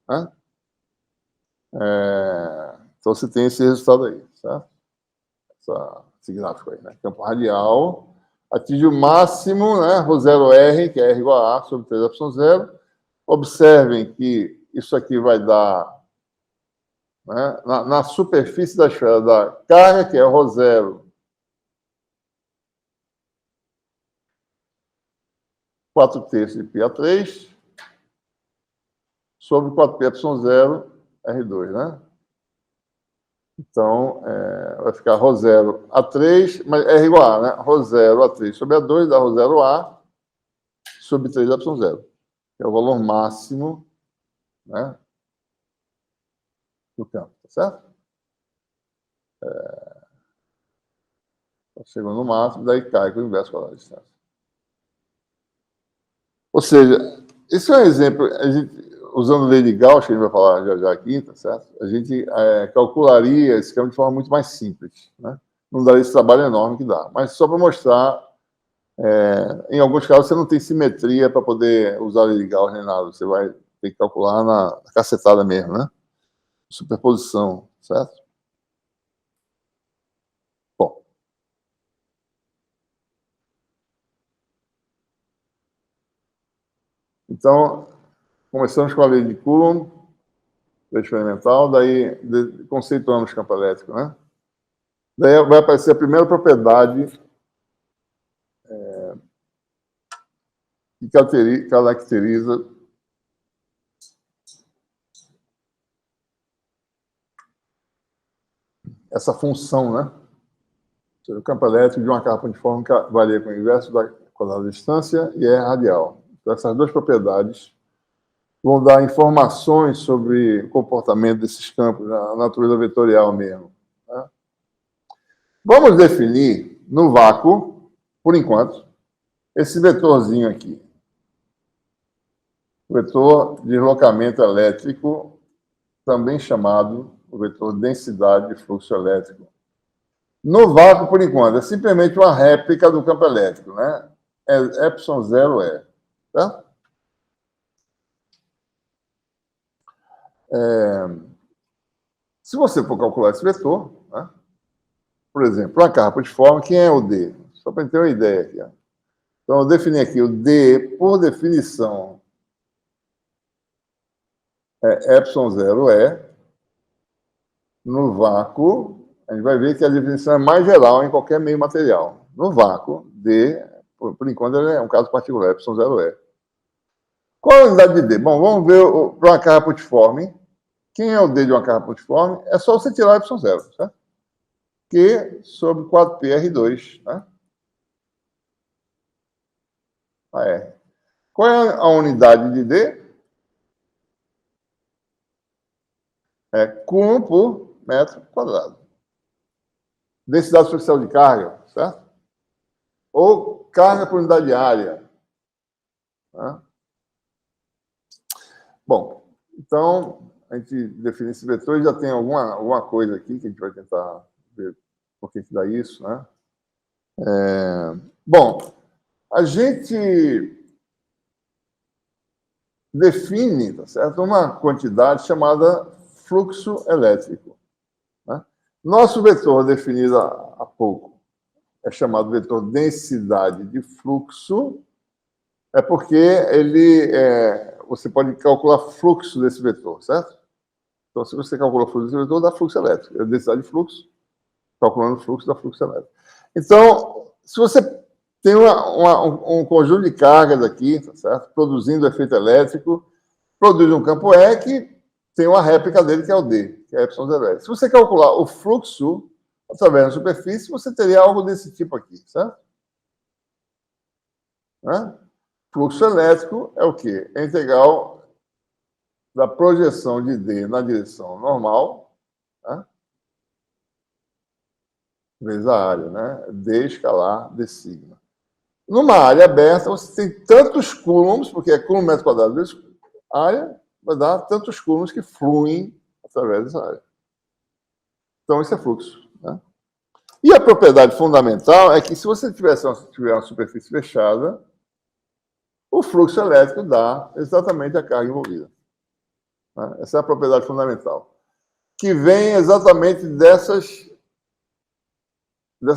Tá? Então, você tem esse resultado aí. Certo? Esse gráfico aí, né? Campo radial atinge o máximo, né? ρ0R, que é R igual a A sobre 3ε0. Observem que isso aqui vai dar, né, na superfície da esfera da carga, que é ρ0 4/3 de πa3 sobre 4πε0 R2, né? Então, vai ficar ρ0 A3, mas R igual a A, né? ρ0 A3 sobre A2 dá ρ0 A sobre 3ε0, que é o valor máximo, né, do campo, tá certo? Chegou no máximo, daí cai com o inverso quadrado da distância. Ou seja, esse é um exemplo, a gente, usando lei de Gauss, que a gente vai falar já aqui, tá certo? A gente calcularia esse campo de forma muito mais simples, né? Não daria esse trabalho enorme que dá. Mas só para mostrar, em alguns casos você não tem simetria para poder usar a lei de Gauss nem nada. Você vai ter que calcular na cacetada mesmo, né? Superposição, certo? Bom. Então, começamos com a lei de Coulomb, lei experimental, daí conceituamos o campo elétrico, né? Daí vai aparecer a primeira propriedade que caracteriza essa função, né? Ou seja, o campo elétrico de uma carga pontiforme varia com o inverso da quadrada da distância e é radial. Então, essas duas propriedades vão dar informações sobre o comportamento desses campos, a natureza vetorial mesmo. Tá? Vamos definir no vácuo, por enquanto, esse vetorzinho aqui. O vetor de deslocamento elétrico, também chamado o vetor densidade de fluxo elétrico. No vácuo, por enquanto, é simplesmente uma réplica do campo elétrico, né? É ε0E. Tá? Se você for calcular esse vetor, né? Por exemplo, uma carga pontiforme, quem é o D? Só para ter uma ideia aqui. Ó. Então, eu defini aqui o D, por definição, é ε0E. No vácuo, a gente vai ver que a definição é mais geral em qualquer meio material. No vácuo, D, por enquanto, é um caso particular, ε0E. Qual a unidade de D? Bom, vamos ver para uma carga pontiforme. Quem é o D de uma carga pontiforme? É só você tirar o ε0, certo? Q sobre 4πr2, né? AR. Qual é a unidade de D? É Coulomb por metro quadrado. Densidade superficial de carga, certo? Ou carga por unidade de área. Tá? Bom, então, a gente define esse vetor e já tem alguma coisa aqui que a gente vai tentar ver por que dá isso, né? Bom, a gente define, tá certo, uma quantidade chamada fluxo elétrico. Né? Nosso vetor definido há pouco é chamado vetor densidade de fluxo, é porque você pode calcular fluxo desse vetor, certo? Então, se você calcula o fluxo desse vetor, dá fluxo elétrico. É densidade de fluxo, calculando o fluxo, dá fluxo elétrico. Então, se você tem um conjunto de cargas aqui, tá certo? Produzindo efeito elétrico, produz um campo E que tem uma réplica dele, que é o D, que é a epsilon zero. Se você calcular o fluxo através da superfície, você teria algo desse tipo aqui, certo? Né? Fluxo elétrico é o quê? É a integral da projeção de D na direção normal, né? Vezes a área, né? D escalar D sigma. Numa área aberta, você tem tantos coulombs, porque é coulomb metro quadrado vezes área, vai dar tantos coulombs que fluem através dessa área. Então, isso é fluxo. Né? E a propriedade fundamental é que, se você tiver uma superfície fechada, o fluxo elétrico dá exatamente a carga envolvida. Né? Essa é a propriedade fundamental. Que vem exatamente dessa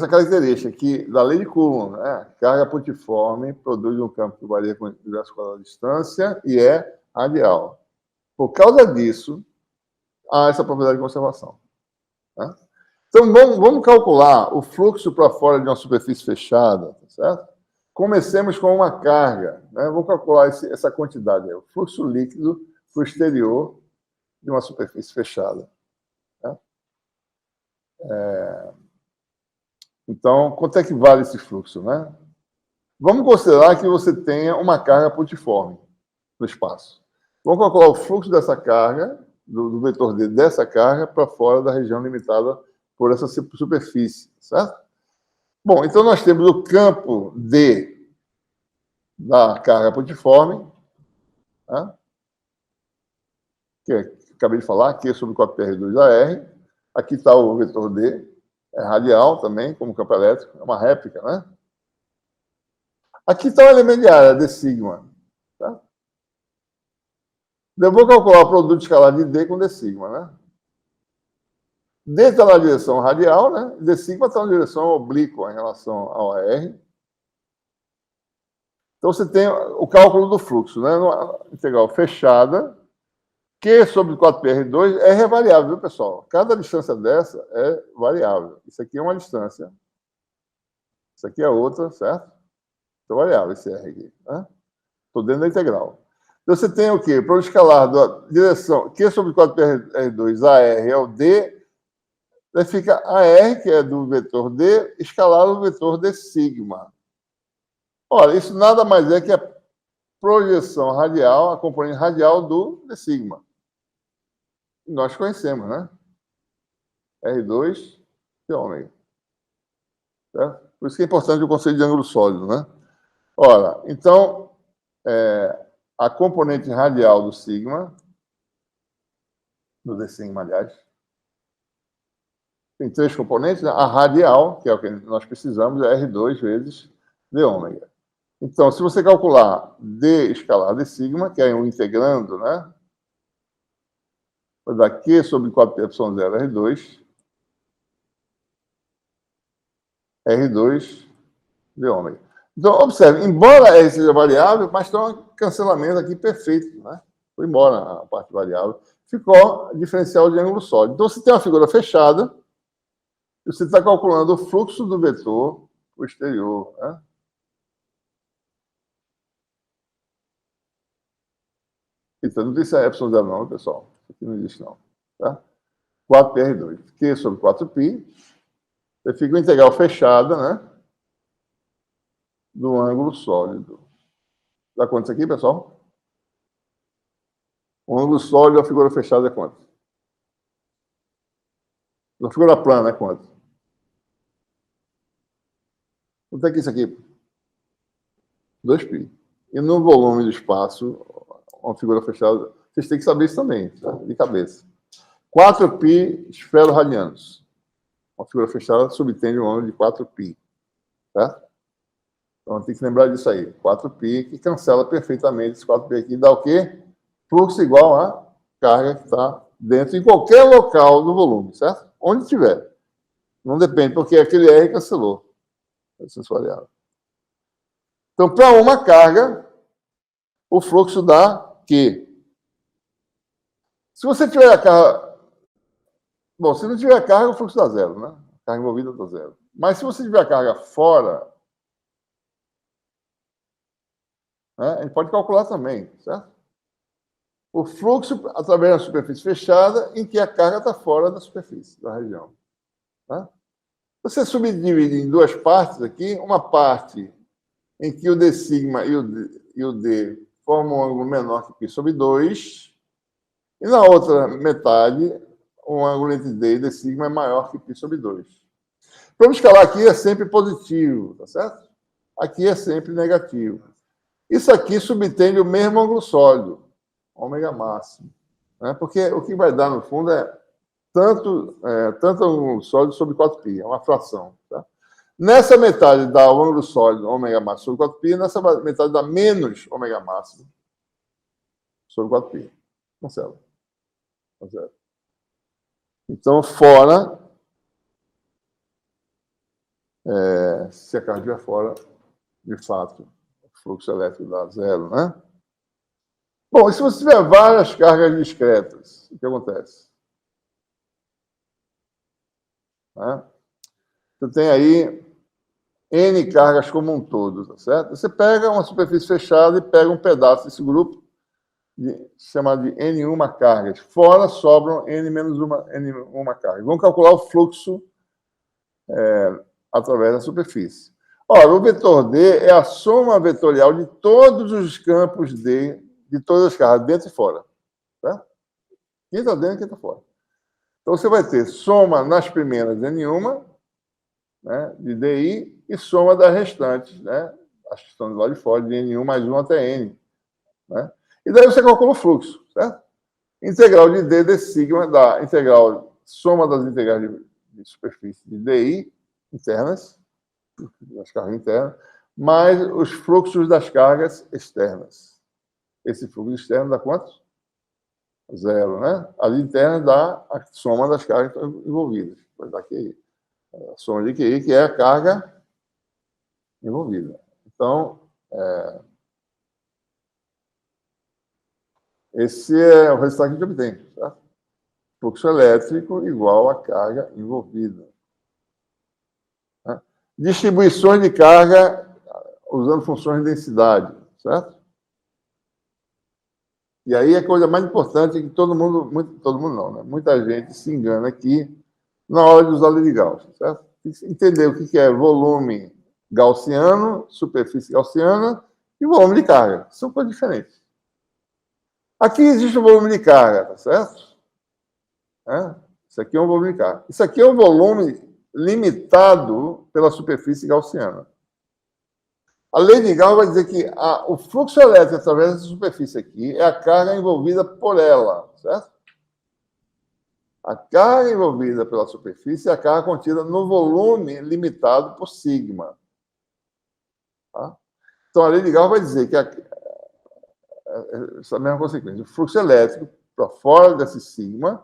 característica, que, da lei de Coulomb, né? Carga pontiforme produz um campo que varia com diversos quadrados de distância e é radial. Por causa disso, há essa propriedade de conservação. Né? Então, vamos calcular o fluxo para fora de uma superfície fechada, tá certo? Comecemos com uma carga. Né? Vamos calcular essa quantidade, o fluxo líquido para o exterior de uma superfície fechada. Né? Então, quanto é que vale esse fluxo? Né? Vamos considerar que você tenha uma carga pontiforme no espaço. Vamos calcular o fluxo dessa carga, do vetor D dessa carga, para fora da região limitada por essa superfície, certo? Bom, então nós temos o campo D da carga pontiforme, né? Que acabei de falar, Q sobre 4πr2AR. Aqui está o vetor D, é radial também, como campo elétrico, é uma réplica, né? Aqui está o elemento de área, D sigma. Tá? Eu vou calcular o produto escalar de D com D sigma, né? D está na direção radial, né? D sigma está na direção oblíqua em relação ao AR. Então, você tem o cálculo do fluxo, né? Integral fechada, Q sobre 4πr2, R é variável, viu, pessoal? Cada distância dessa é variável. Isso aqui é uma distância. Isso aqui é outra, certo? É variável esse R aqui. Né? Estou dentro da integral. Então, você tem o quê? Para o escalar da direção Q sobre 4πr2, AR é o D, daí fica AR, que é do vetor D, escalado no vetor D sigma. Olha, isso nada mais é que a projeção radial, a componente radial do D sigma. Nós conhecemos, né? R2 de ômega. Certo? Por isso que é importante o conceito de ângulo sólido, né? Ora, então, a componente radial do sigma, do D sigma, aliás, tem três componentes, né? A radial, que é o que nós precisamos, é R2 vezes D ômega. Então, se você calcular D escalar D sigma, que é um integrando, né? Vai dar Q sobre 4π0 R2 de ômega. Então, observe, embora R seja variável, mas tem um cancelamento aqui perfeito, né? Foi embora a parte variável. Ficou diferencial de ângulo sólido. Então, você tem uma figura fechada, e você está calculando o fluxo do vetor para o exterior, né? Então, não tem se é epsilon zero não, pessoal. Isso aqui não existe não. Tá? 4πr2. Q sobre 4π. Você fica uma integral fechada, né? Do ângulo sólido. Dá quanto isso aqui, pessoal? O ângulo sólido, a figura fechada é quanto? A figura plana é quanto? Quanto é que isso aqui? 2π. E no volume do espaço, uma figura fechada, vocês têm que saber isso também, tá? De cabeça. 4π esfero-radianos. Uma figura fechada subtende um ângulo de 4π. Tá? Então, tem que lembrar disso aí. 4π, que cancela perfeitamente esse 4π aqui. Dá o quê? Fluxo igual a carga que está dentro, em qualquer local do volume, certo? Onde tiver. Não depende, porque aquele R cancelou. Essa variável. Então, para uma carga, o fluxo dá Q. Se você tiver a carga... Bom, se não tiver carga, o fluxo dá zero, né? A carga envolvida dá zero. Mas se você tiver a carga fora, né, a gente pode calcular também, certo? O fluxo através da superfície fechada em que a carga está fora da superfície, da região. Tá? Você subdivide em duas partes aqui, uma parte em que o d sigma e o D formam um ângulo menor que π sobre 2, e na outra metade, o ângulo entre D e D sigma é maior que π sobre 2. Para escalar aqui é sempre positivo, tá certo? Aqui é sempre negativo. Isso aqui subtende o mesmo ângulo sólido, ômega máximo. Né? Porque o que vai dar, no fundo, é tanto ângulo sólido sobre 4π, é uma fração. Tá? Nessa metade dá o ângulo sólido, ômega máximo sobre 4π, nessa metade dá menos ômega máximo sobre 4π. Cancela. Então, fora, se a carga estiver fora, de fato, o fluxo elétrico dá zero, né? Bom, e se você tiver várias cargas discretas, o que acontece? Né? Você tem aí N cargas como um todo, tá certo? Você pega uma superfície fechada e pega um pedaço desse grupo, chamado de N1 cargas. Fora sobram N-1 cargas. Vamos calcular o fluxo através da superfície. Ora, o vetor D é a soma vetorial de todos os campos D, de todas as cargas, dentro e fora. Tá? Quem está dentro e quem está fora. Então, você vai ter soma nas primeiras N1, né, de DI, e soma das restantes, né, as que estão do lado de fora, de N1 mais 1 até N. Né? E daí você calcula o fluxo, certo? Integral de D, D sigma, dá integral, soma das integrais de superfície de DI internas, das cargas internas, mais os fluxos das cargas externas. Esse fluxo externo dá quanto? Zero, né? Ali interna dá a soma das cargas envolvidas. Vai dar QI. A soma de QI, que é a carga envolvida. Então, esse é o resultado que a gente obtém. Tá? Fluxo elétrico igual a carga envolvida. Tá? Distribuições de carga usando funções de densidade, certo? E aí a coisa mais importante é que todo mundo não, né? Muita gente se engana aqui na hora de usar a lei de Gauss, certo? Tem que entender o que é volume gaussiano, superfície gaussiana e volume de carga. São coisas diferentes. Aqui existe o volume de carga, tá certo? Isso aqui é um volume de carga. Isso aqui é um volume limitado pela superfície gaussiana. A lei de Gauss vai dizer que o fluxo elétrico através dessa superfície aqui é a carga envolvida por ela, certo? A carga envolvida pela superfície é a carga contida no volume limitado por sigma. Tá? Então, a lei de Gauss vai dizer que essa mesma consequência. O fluxo elétrico para fora desse sigma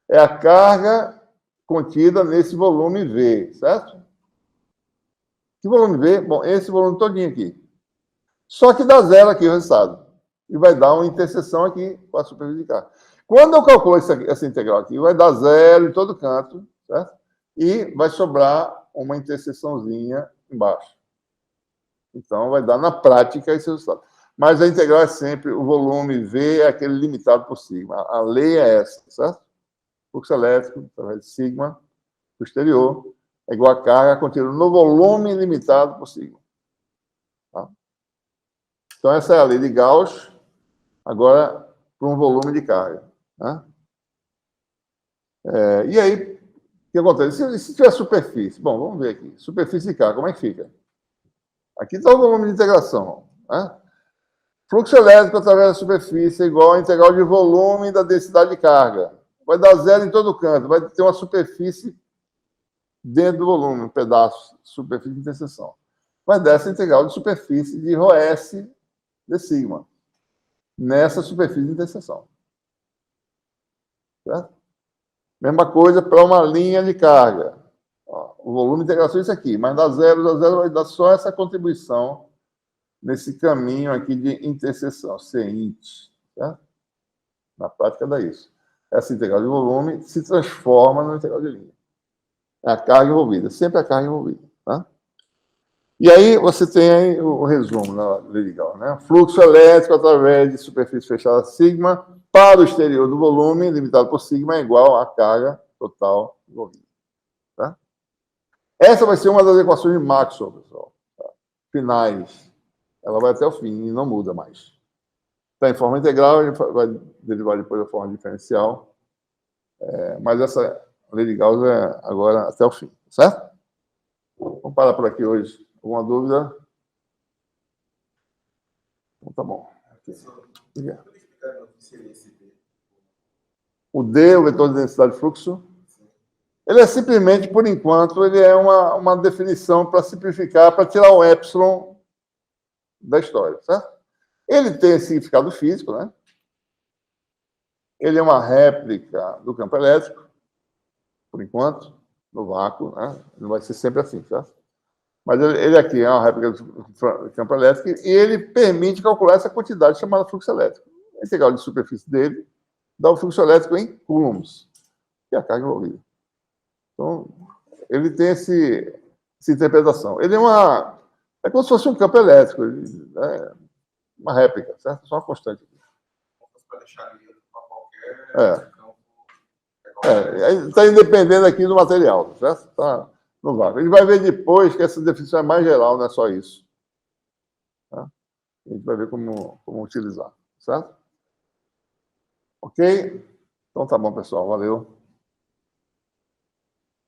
é a carga contida nesse volume V, certo? Que volume V? Bom, esse volume todinho aqui. Só que dá zero aqui o resultado. E vai dar uma interseção aqui com a superfície de carga. Quando eu calculo essa integral aqui, vai dar zero em todo canto, certo? E vai sobrar uma interseçãozinha embaixo. Então, vai dar, na prática, esse resultado. Mas a integral é sempre o volume V, é aquele limitado por sigma. A lei é essa, certo? Fluxo elétrico, através de sigma, posterior, é igual a carga contida no volume limitado por sigma. Tá? Então, essa é a lei de Gauss, agora, para um volume de carga. Né? E aí, o que acontece? Se tiver superfície, bom, vamos ver aqui. Superfície de carga, como é que fica? Aqui está o volume de integração. Né? Fluxo elétrico através da superfície é igual a integral de volume da densidade de carga. Vai dar zero em todo canto. Vai ter uma superfície dentro do volume, um pedaço, superfície de interseção. Vai dar essa integral de superfície de ρS de sigma nessa superfície de interseção. Certo? Mesma coisa para uma linha de carga. Ó, o volume integral é isso aqui, mas da zero a zero vai dar só essa contribuição nesse caminho aqui de interseção, Cint, tá? Na prática dá isso. Essa integral de volume se transforma na integral de linha. É a carga envolvida, sempre a carga envolvida, tá? E aí você tem aí o resumo na legal, né? Fluxo elétrico através de superfície fechada sigma para o exterior do volume, limitado por sigma, é igual à carga total envolvida. Tá? Essa vai ser uma das equações de Maxwell, pessoal. Tá? Finais. Ela vai até o fim e não muda mais. Está em forma integral, a gente vai derivar depois da forma diferencial. Mas essa lei de Gauss é agora até o fim, certo? Vamos parar por aqui hoje. Alguma dúvida? Então, tá bom. O D, o vetor de densidade de fluxo, ele é simplesmente, por enquanto, ele é uma definição para simplificar, para tirar o epsilon da história, certo? Ele tem significado físico, né? Ele é uma réplica do campo elétrico, por enquanto, no vácuo, né? Não vai ser sempre assim, certo? Mas ele aqui é uma réplica do campo elétrico e ele permite calcular essa quantidade chamada fluxo elétrico. A integral de superfície dele dá o fluxo elétrico em coulombs, que é a carga envolvida. Então, ele tem essa interpretação. Ele é como se fosse um campo elétrico, uma réplica, certo? Só uma constante. Para deixar para qualquer está independendo aqui do material, certo? Tá no vácuo. A gente vai ver depois que essa definição é mais geral, não é só isso. Tá? A gente vai ver como utilizar, certo? Ok? Então tá bom, pessoal. Valeu.